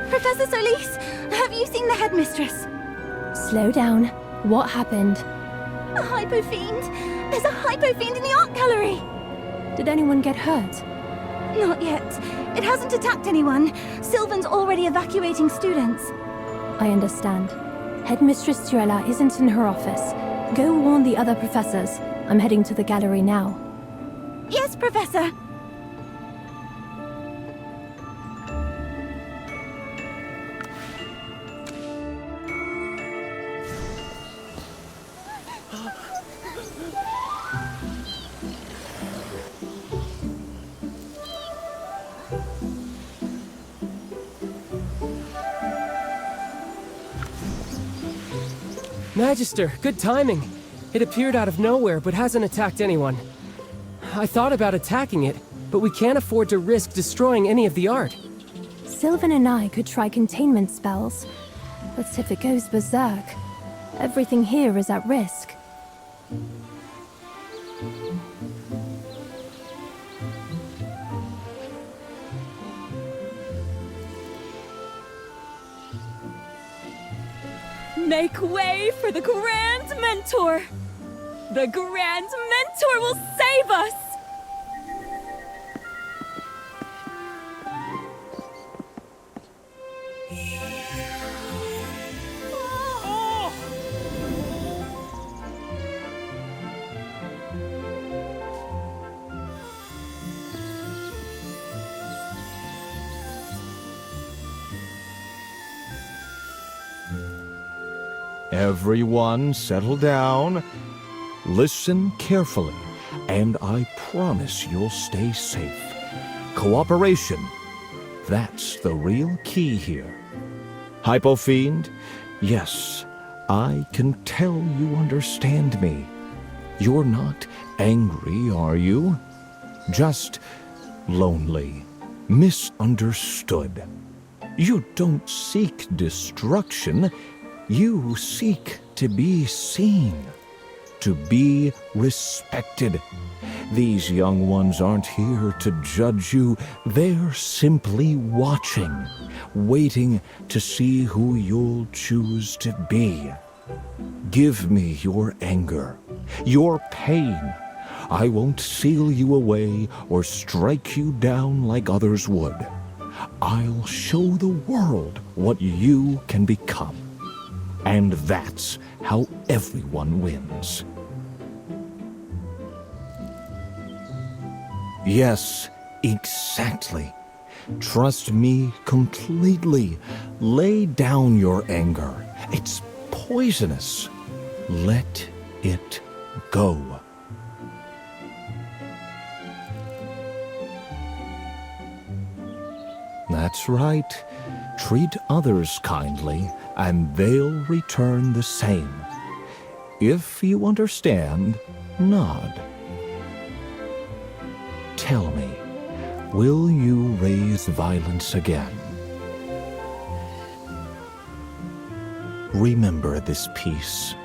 Professor Solis, have you seen the headmistress? Slow down. What happened? A hypo-fiend! There's a hypo-fiend in the art gallery! Did anyone get hurt? Not yet. It hasn't attacked anyone. Sylvan's already evacuating students. I understand. Headmistress Zorya isn't in her office. Go warn the other professors. I'm heading to the gallery now. Yes, Professor. Magister, good timing. It appeared out of nowhere, but hasn't attacked anyone. I thought about attacking it, but we can't afford to risk destroying any of the art. Sylvan and I could try containment spells, but if it goes berserk, everything here is at risk. Make way for the Grand Mentor! The Grand Mentor will save us! Everyone settle down. Listen carefully, and I promise you'll stay safe. Cooperation. That's the real key here. Hypofiend, yes, I can tell you understand me. You're not angry, are you? Just lonely, misunderstood. You don't seek destruction. You seek to be seen, to be respected. These young ones aren't here to judge you. They're simply watching, waiting to see who you'll choose to be. Give me your anger, your pain. I won't seal you away or strike you down like others would. I'll show the world what you can become. And that's how everyone wins. Yes, exactly. Trust me completely. Lay down your anger. It's poisonous. Let it go. That's right. Treat others kindly, and they'll return the same. If you understand, nod. Tell me, will you raise violence again? Remember this peace.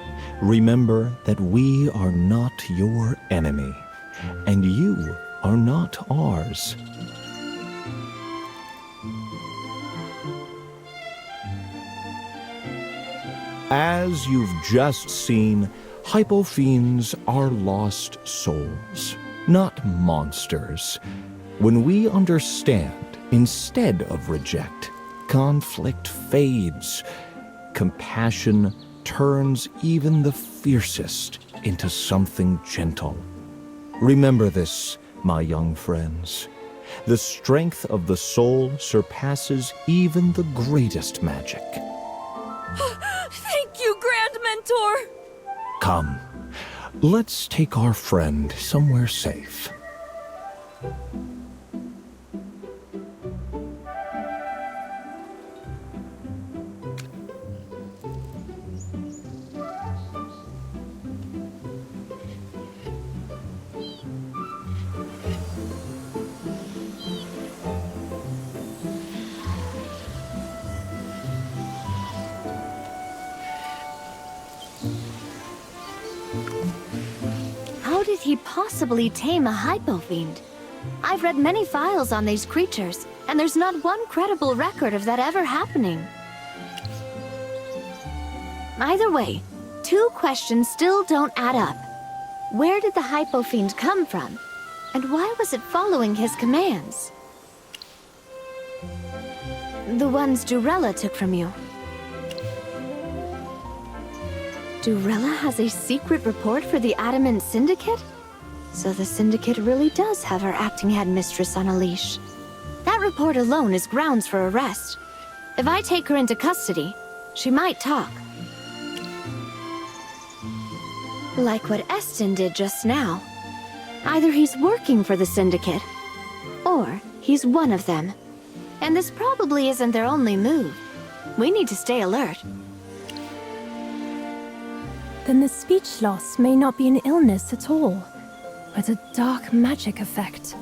Remember that we are not your enemy, and you are not ours. As you've just seen, hypofiends are lost souls, not monsters. When we understand instead of reject, conflict fades. Compassion turns even the fiercest into something gentle. Remember this, my young friends. The strength of the soul surpasses even the greatest magic. Thank you, Grand Mentor! Come, let's take our friend somewhere safe. How did he possibly tame a hypofiend? I've read many files on these creatures, and there's not one credible record of that ever happening. Either way, two questions still don't add up. Where did the hypofiend come from? And why was it following his commands? The ones Zorya took from you. Zorya has a secret report for the Adimant Syndicate? So the Syndicate really does have our acting headmistress on a leash. That report alone is grounds for arrest. If I take her into custody, she might talk. Like what Eston did just now. Either he's working for the Syndicate, or he's one of them. And this probably isn't their only move. We need to stay alert. Then the speech loss may not be an illness at all, but a dark magic effect.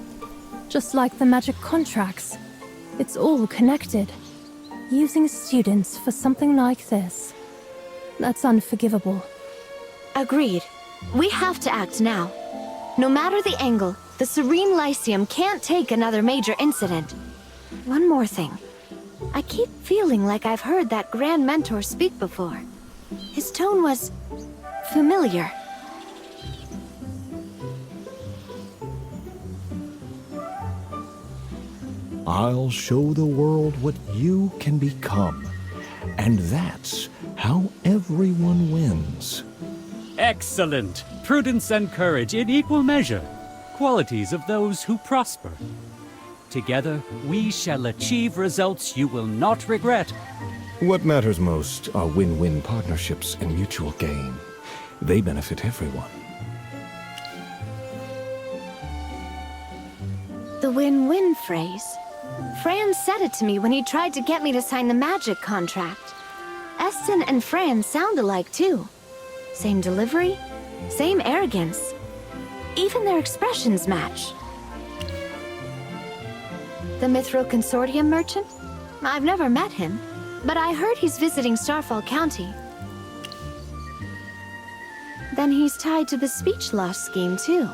Just like the magic contracts, it's all connected. Using students for something like this, that's unforgivable. Agreed. We have to act now. No matter the angle, the Serene Lyceum can't take another major incident. One more thing. I keep feeling like I've heard that Grand Mentor speak before. His tone was familiar. I'll show the world what you can become. And that's how everyone wins. Excellent! Prudence and courage in equal measure. Qualities of those who prosper. Together, we shall achieve results you will not regret. What matters most are win-win partnerships and mutual gain. They benefit everyone. The win-win phrase. Franz said it to me when he tried to get me to sign the magic contract. Eston and Franz sound alike too. Same delivery, same arrogance. Even their expressions match. The Mithril Consortium merchant? I've never met him, but I heard he's visiting Starfall County. Then he's tied to the speech loss scheme too.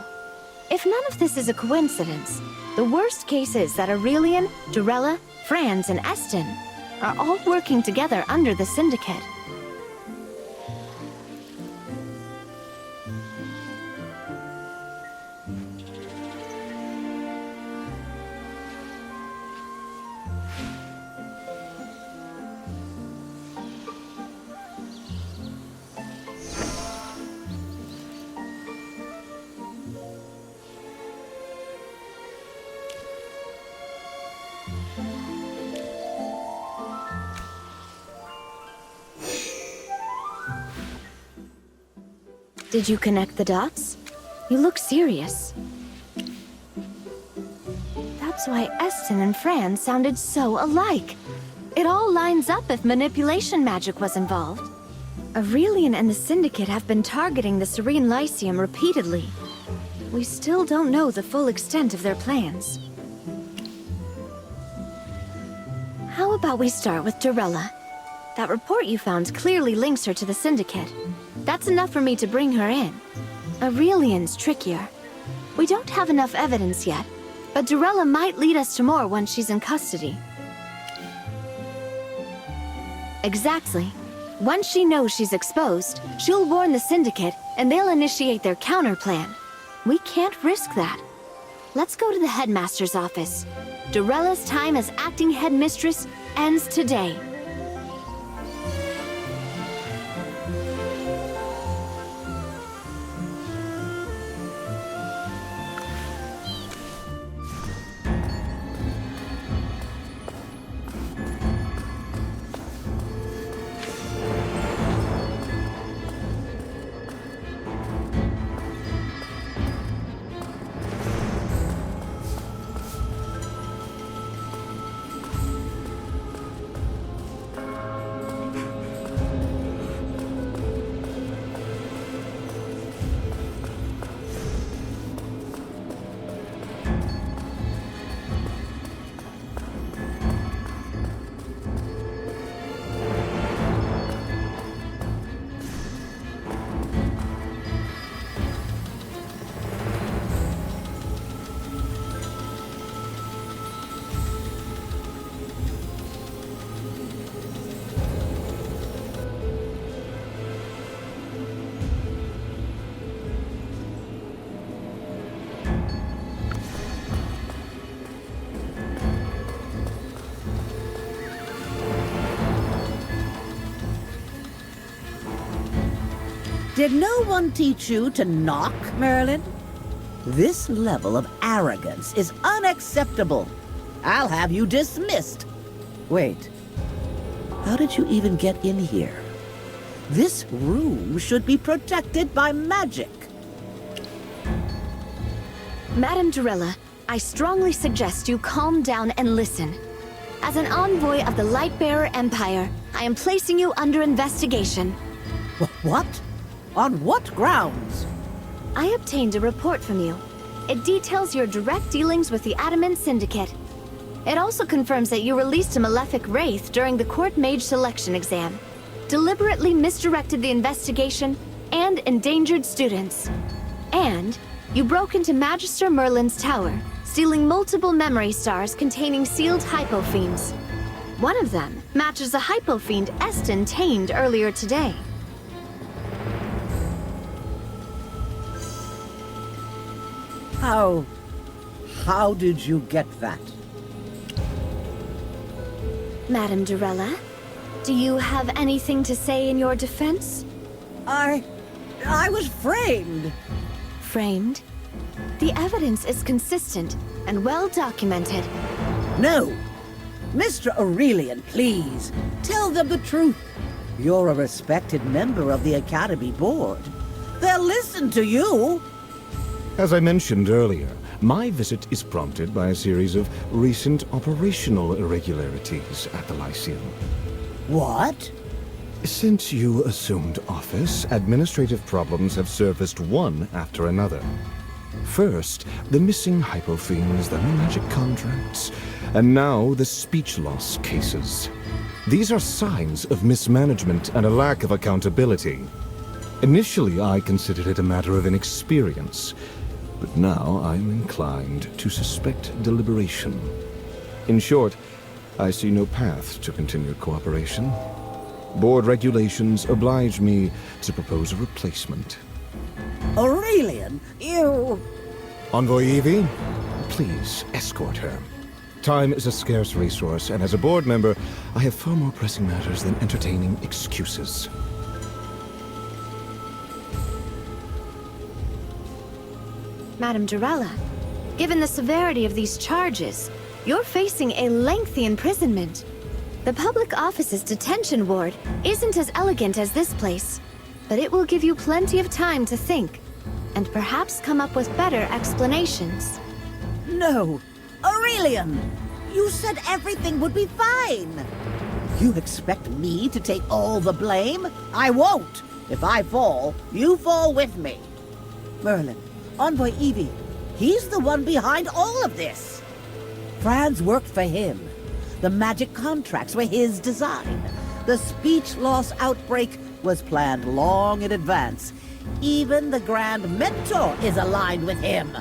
If none of this is a coincidence, the worst case is that Aurelian, Zorya, Franz, and Eston are all working together under the Syndicate. Did you connect the dots? You look serious. That That's why Eston and Fran sounded so alike. It all lines up if manipulation magic was involved. Aurelian and the Syndicate have been targeting the Serene Lyceum repeatedly. We still don't know the full extent of their plans. How about we start with Dorella? That report you found clearly links her to the Syndicate. That's enough for me to bring her in. Aurelian's trickier. We don't have enough evidence yet, but Dorella might lead us to more once she's in custody. Exactly. Once she knows she's exposed, she'll warn the Syndicate, and they'll initiate their counterplan. We can't risk that. Let's go to the headmaster's office. Dorella's time as acting headmistress ends today. Did no one teach you to knock, Merlin? This level of arrogance is unacceptable. I'll have you dismissed. Wait. How did you even get in here? This room should be protected by magic. Madame Dorella, I strongly suggest you calm down and listen. As an envoy of the Lightbearer Empire, I am placing you under investigation. What? On what grounds? I obtained a report from you. It details your direct dealings with the Adimant Syndicate. It also confirms that you released a malefic wraith during the court mage selection exam, deliberately misdirected the investigation, and endangered students. And you broke into Magister Merlin's tower, stealing multiple memory stars containing sealed hypofiends. One of them matches a hypofiend Eston tamed earlier today. How did you get that? Madame Dorella, do you have anything to say in your defense? I was framed. Framed? The evidence is consistent and well documented. No! Mr. Aurelian, please, tell them the truth. You're a respected member of the Academy Board. They'll listen to you. As I mentioned earlier, my visit is prompted by a series of recent operational irregularities at the Lyceum. What? Since you assumed office, administrative problems have surfaced one after another. First, the missing hypofiends, then the magic contracts, and now the speech loss cases. These are signs of mismanagement and a lack of accountability. Initially, I considered it a matter of inexperience, but now I'm inclined to suspect deliberation. In short, I see no path to continued cooperation. Board regulations oblige me to propose a replacement. Aurelian, you... Envoy Evie, please escort her. Time is a scarce resource, and as a board member, I have far more pressing matters than entertaining excuses. Madame Dorella, given the severity of these charges, you're facing a lengthy imprisonment. The public office's detention ward isn't as elegant as this place, but it will give you plenty of time to think, and perhaps come up with better explanations. No, Aurelian! You said everything would be fine! You expect me to take all the blame? I won't! If I fall, you fall with me. Merlin, Envoy Evie, he's the one behind all of this. Franz worked for him. The magic contracts were his design. The speech loss outbreak was planned long in advance. Even the Grand Mentor is aligned with him.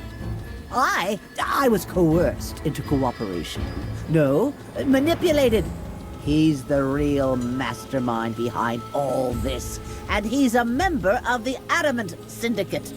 I was coerced into cooperation. No, manipulated. He's the real mastermind behind all this, and he's a member of the Adimant Syndicate.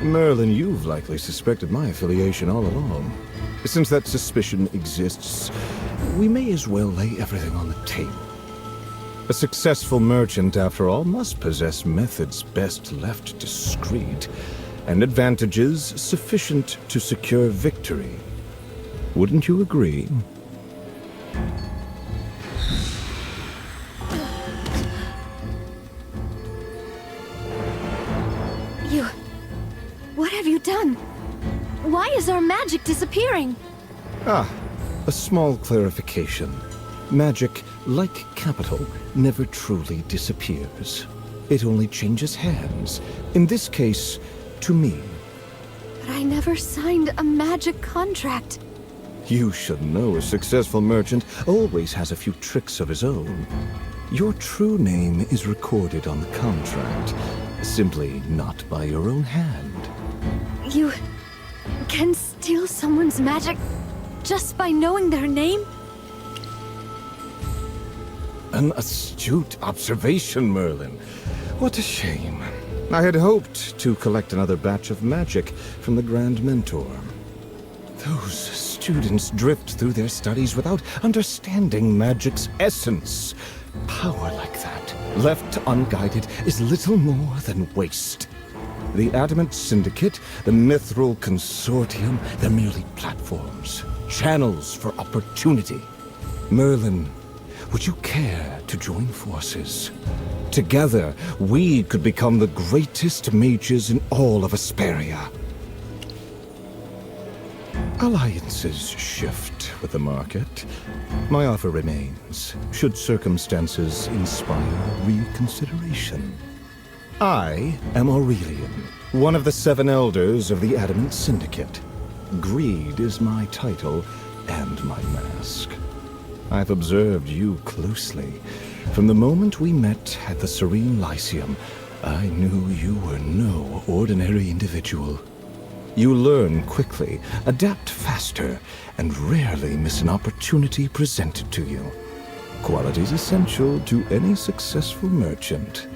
Merlin, you've likely suspected my affiliation all along. Since that suspicion exists, we may as well lay everything on the table. A successful merchant, after all, must possess methods best left discreet, and advantages sufficient to secure victory. Wouldn't you agree? What have you done? Why is our magic disappearing? A small clarification. Magic, like capital, never truly disappears. It only changes hands. In this case, to me. But I never signed a magic contract. You should know a successful merchant always has a few tricks of his own. Your true name is recorded on the contract, simply not by your own hand. You can steal someone's magic just by knowing their name? An astute observation, Merlin. What a shame. I had hoped to collect another batch of magic from the Grand Mentor. Those students drift through their studies without understanding magic's essence. Power like that, left unguided, is little more than waste. The Adimant Syndicate, the Mithril Consortium, they're merely platforms, channels for opportunity. Merlin, would you care to join forces? Together, we could become the greatest mages in all of Asperia. Alliances shift with the market. My offer remains, should circumstances inspire reconsideration. I am Aurelian, one of the 7 elders of the Adimant Syndicate. Greed is my title and my mask. I've observed you closely. From the moment we met at the Serene Lyceum, I knew you were no ordinary individual. You learn quickly, adapt faster, and rarely miss an opportunity presented to you. Qualities essential to any successful merchant.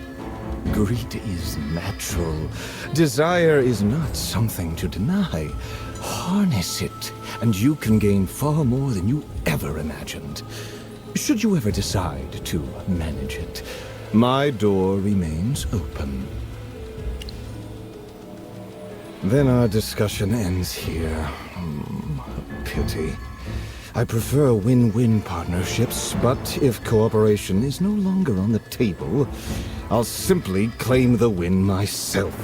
Greed is natural. Desire is not something to deny. Harness it, and you can gain far more than you ever imagined. Should you ever decide to manage it, my door remains open. Then our discussion ends here. A pity. I prefer win-win partnerships, but if cooperation is no longer on the table, I'll simply claim the win myself.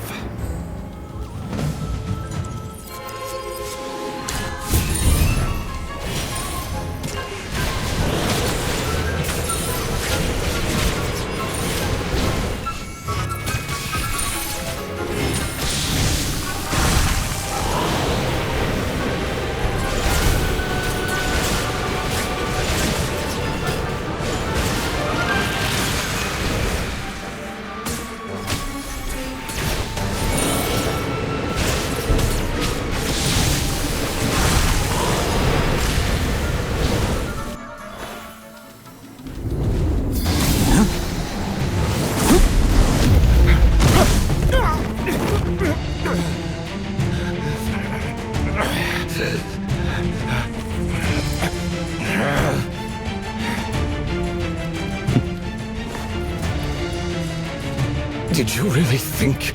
Did you really think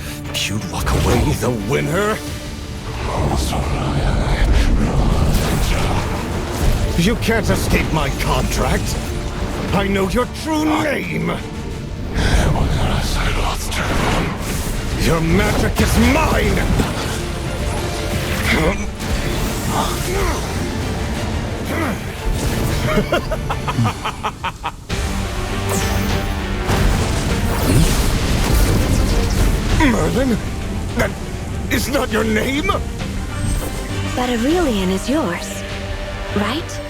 you'd walk away the winner? You can't escape my contract. I know your true name. Your magic is mine. Merlin? That is not your name? But Aurelian is yours, right?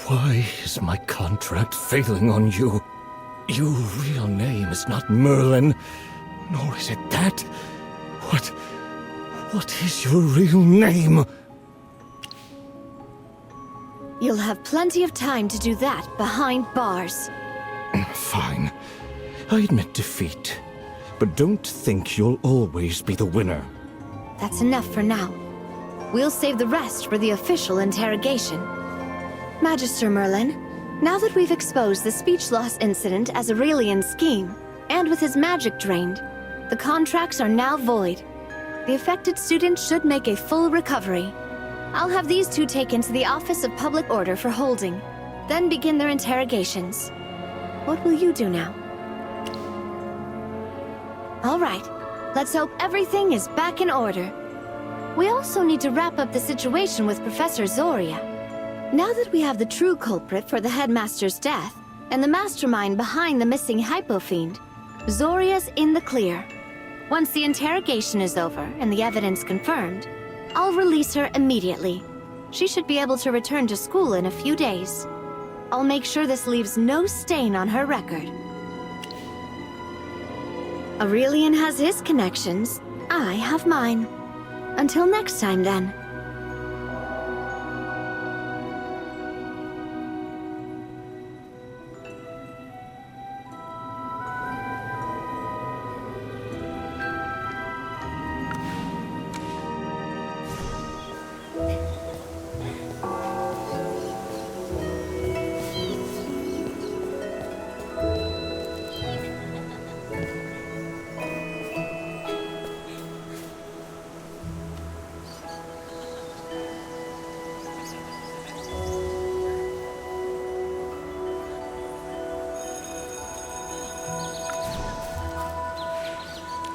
Why is my contract failing on you? Your real name is not Merlin, nor is it that. What is your real name? You'll have plenty of time to do that behind bars. Fine. I admit defeat. But don't think you'll always be the winner. That's enough for now. We'll save the rest for the official interrogation. Magister Merlin, now that we've exposed the speech loss incident as Aurelian's scheme, and with his magic drained, the contracts are now void. The affected students should make a full recovery. I'll have these two taken to the Office of Public Order for holding, then begin their interrogations. What will you do now? All right, let's hope everything is back in order. We also need to wrap up the situation with Professor Zorya. Now that we have the true culprit for the headmaster's death, and the mastermind behind the missing hypofiend, Zorya's in the clear. Once the interrogation is over and the evidence confirmed, I'll release her immediately. She should be able to return to school in a few days. I'll make sure this leaves no stain on her record. Aurelian has his connections, I have mine. Until next time, then.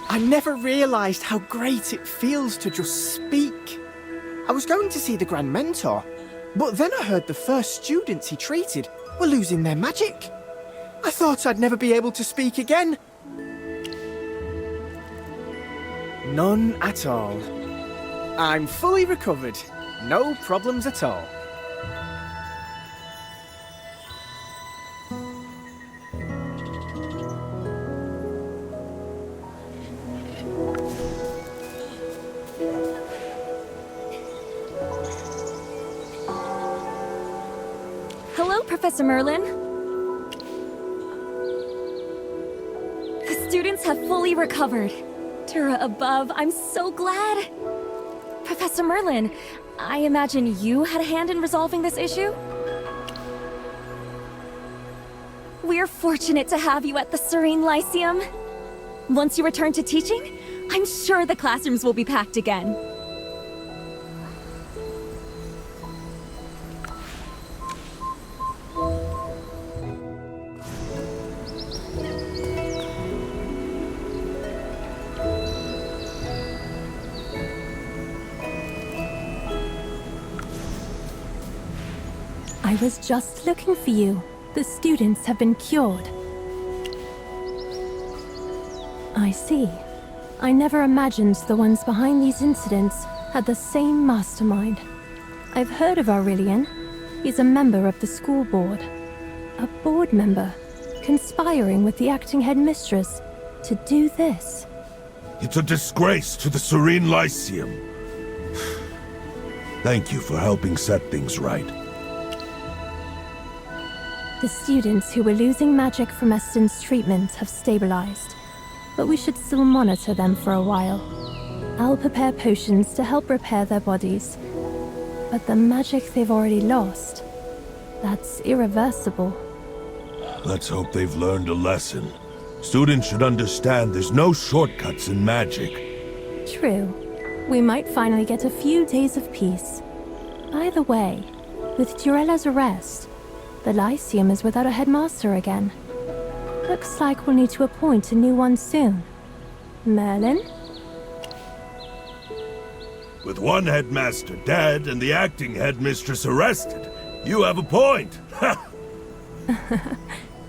I never realized how great it feels to just speak. I was going to see the Grand Mentor, but then I heard the first students he treated were losing their magic. I thought I'd never be able to speak again. None at all. I'm fully recovered. No problems at all. Hello, Professor Merlin. The students have fully recovered. Tura above, I'm so glad. Professor Merlin, I imagine you had a hand in resolving this issue? We're fortunate to have you at the Serene Lyceum. Once you return to teaching, I'm sure the classrooms will be packed again. I was just looking for you. The students have been cured. I see. I never imagined the ones behind these incidents had the same mastermind. I've heard of Aurelian. He's a member of the school board. A board member, conspiring with the acting headmistress to do this. It's a disgrace to the Serene Lyceum. Thank you for helping set things right. The students who were losing magic from Eston's treatment have stabilized, but we should still monitor them for a while. I'll prepare potions to help repair their bodies, but the magic they've already lost, that's irreversible. Let's hope they've learned a lesson. Students should understand there's no shortcuts in magic. True. We might finally get a few days of peace. By the way, with Durella's arrest, the Lyceum is without a headmaster again. Looks like we'll need to appoint a new one soon. Merlin? With one headmaster dead and the acting headmistress arrested, you have a point.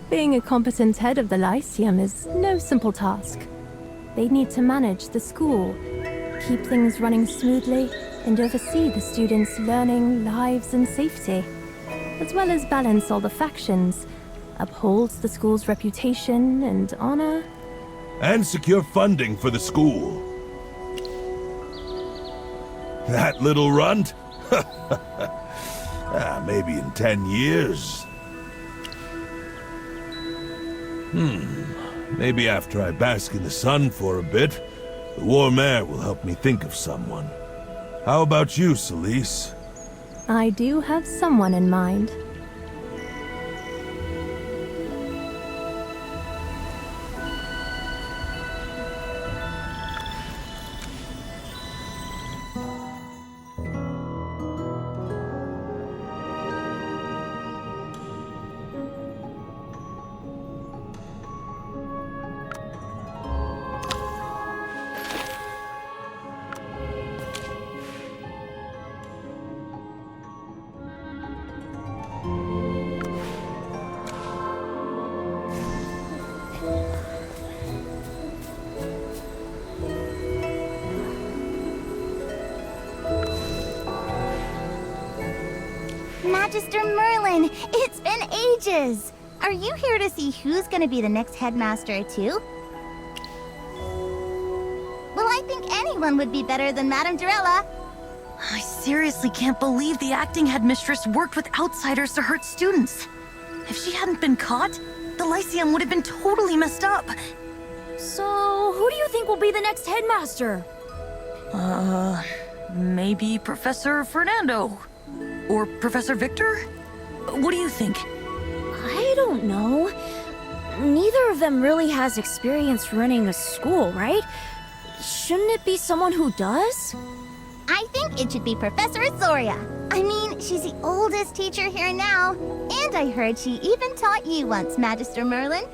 Being a competent head of the Lyceum is no simple task. They need to manage the school, keep things running smoothly, and oversee the students' learning, lives, and safety, as well as balance all the factions, uphold the school's reputation and honor. And secure funding for the school. That little runt? Maybe in 10 years. Maybe after I bask in the sun for a bit, the warm air will help me think of someone. How about you, Celise? I do have someone in mind. Magister Merlin, it's been ages! Are you here to see who's gonna be the next headmaster, too? Well, I think anyone would be better than Madame Durella. I seriously can't believe the acting headmistress worked with outsiders to hurt students. If she hadn't been caught, the Lyceum would have been totally messed up. So, who do you think will be the next headmaster? Maybe Professor Fernando? Or Professor Victor? What do you think? I don't know. Neither of them really has experience running a school, right? Shouldn't it be someone who does? I think it should be Professor Zorya. I mean, she's the oldest teacher here now. And I heard she even taught you once, Magister Merlin.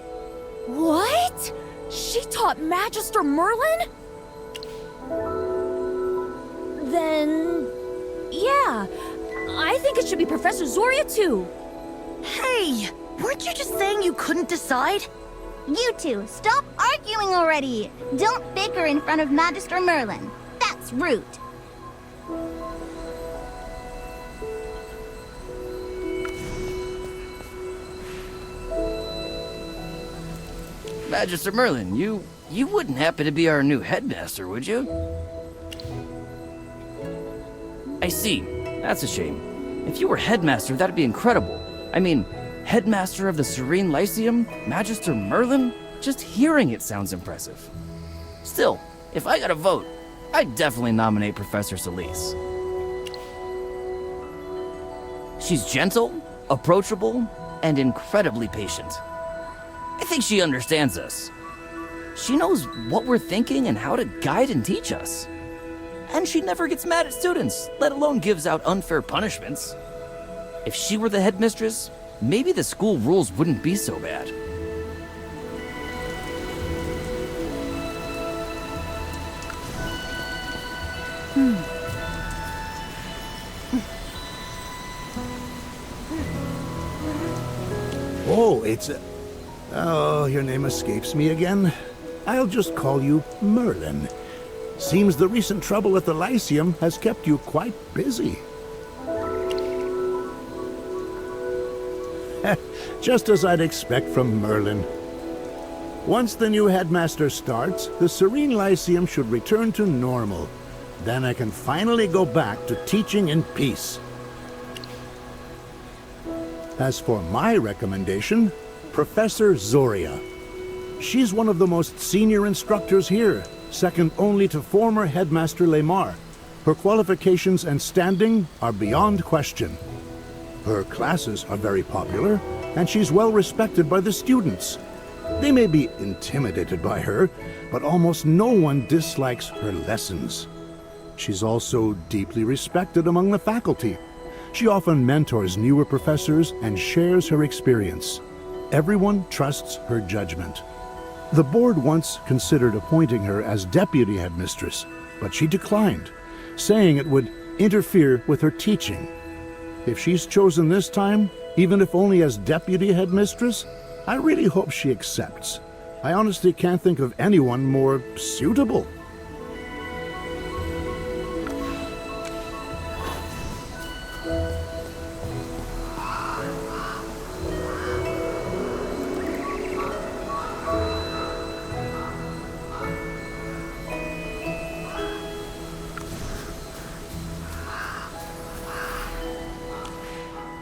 What? She taught Magister Merlin? Then... yeah. I think it should be Professor Zorya, too. Hey! Weren't you just saying you couldn't decide? You two, stop arguing already! Don't bicker in front of Magister Merlin. That's rude. Magister Merlin, you wouldn't happen to be our new headmaster, would you? I see. That's a shame. If you were headmaster, that'd be incredible. I mean, headmaster of the Serene Lyceum, Magister Merlin? Just hearing it sounds impressive. Still, if I got a vote, I'd definitely nominate Professor Celise. She's gentle, approachable, and incredibly patient. I think she understands us. She knows what we're thinking and how to guide and teach us. And she never gets mad at students, let alone gives out unfair punishments. If she were the headmistress, maybe the school rules wouldn't be so bad. Oh, it's... Oh, your name escapes me again. I'll just call you Merlin. Seems the recent trouble at the Lyceum has kept you quite busy. Just as I'd expect from Merlin. Once the new headmaster starts, the Serene Lyceum should return to normal. Then I can finally go back to teaching in peace. As for my recommendation, Professor Zorya. She's one of the most senior instructors here, second only to former headmaster Lemar. Her qualifications and standing are beyond question. Her classes are very popular, and she's well respected by the students. They may be intimidated by her, but almost no one dislikes her lessons. She's also deeply respected among the faculty. She often mentors newer professors and shares her experience. Everyone trusts her judgment. The board once considered appointing her as deputy headmistress, but she declined, saying it would interfere with her teaching. If she's chosen this time, even if only as deputy headmistress, I really hope she accepts. I honestly can't think of anyone more suitable.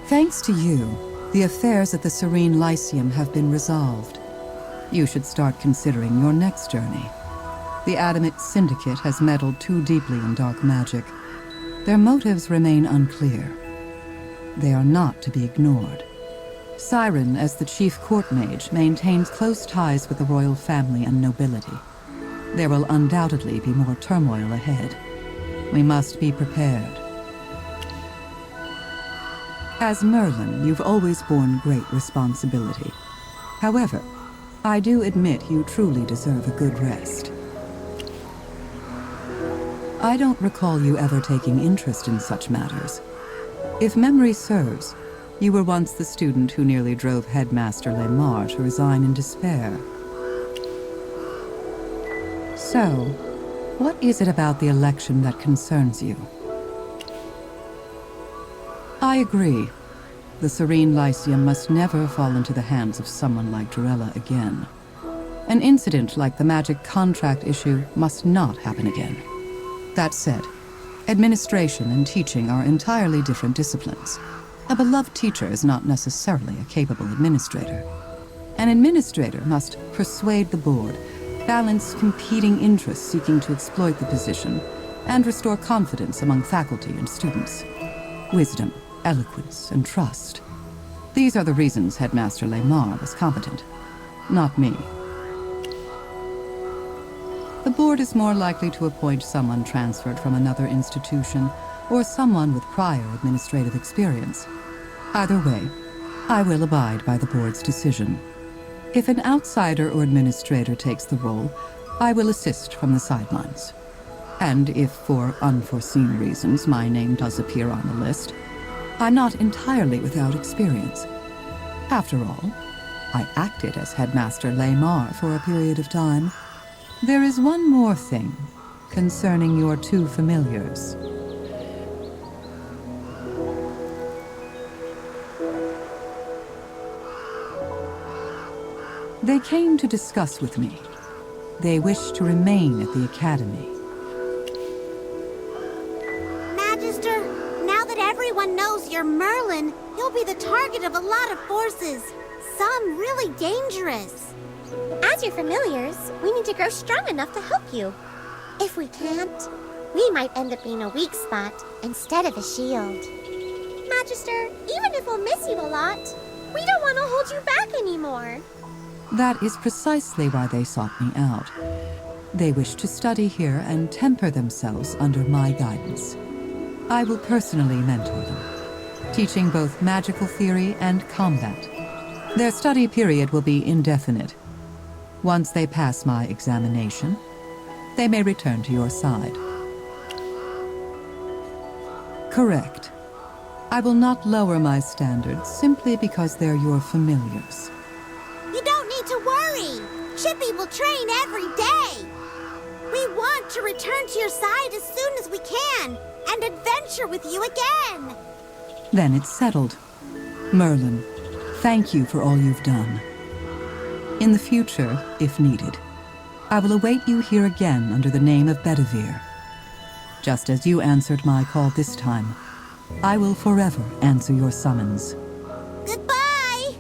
Thanks to you, the affairs at the Serene Lyceum have been resolved. You should start considering your next journey. The Adimant Syndicate has meddled too deeply in dark magic. Their motives remain unclear. They are not to be ignored. Siren, as the chief court mage, maintains close ties with the royal family and nobility. There will undoubtedly be more turmoil ahead. We must be prepared. As Merlin, you've always borne great responsibility. However, I do admit you truly deserve a good rest. I don't recall you ever taking interest in such matters. If memory serves, you were once the student who nearly drove Headmaster Lemar to resign in despair. So, what is it about the election that concerns you? I agree. The Serene Lyceum must never fall into the hands of someone like Dorella again. An incident like the magic contract issue must not happen again. That said, administration and teaching are entirely different disciplines. A beloved teacher is not necessarily a capable administrator. An administrator must persuade the board, balance competing interests seeking to exploit the position, and restore confidence among faculty and students. Wisdom, eloquence, and trust. These are the reasons Headmaster Lemar was competent, not me. The board is more likely to appoint someone transferred from another institution or someone with prior administrative experience. Either way, I will abide by the board's decision. If an outsider or administrator takes the role, I will assist from the sidelines. And if for unforeseen reasons my name does appear on the list, I'm not entirely without experience. After all, I acted as Headmaster Lemar for a period of time. There is one more thing concerning your two familiars. They came to discuss with me. They wish to remain at the Academy. Magister, now that everyone knows you're Merlin, you'll be the target of a lot of forces. Some really dangerous. As your familiars, we need to grow strong enough to help you. If we can't, we might end up being a weak spot instead of a shield. Magister, even if we'll miss you a lot, we don't want to hold you back anymore. That is precisely why they sought me out. They wish to study here and temper themselves under my guidance. I will personally mentor them, teaching both magical theory and combat. Their study period will be indefinite. Once they pass my examination, they may return to your side. Correct. I will not lower my standards simply because they're your familiars. You don't need to worry. Chippy will train every day. We want to return to your side as soon as we can and adventure with you again. Then it's settled. Merlin, thank you for all you've done. In the future, if needed, I will await you here again under the name of Bedivere. Just as you answered my call this time, I will forever answer your summons. Goodbye!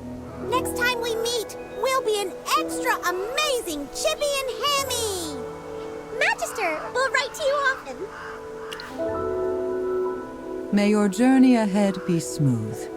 Next time we meet, we'll be an extra amazing Chippy and Hammy! Magister, we'll write to you often. May your journey ahead be smooth.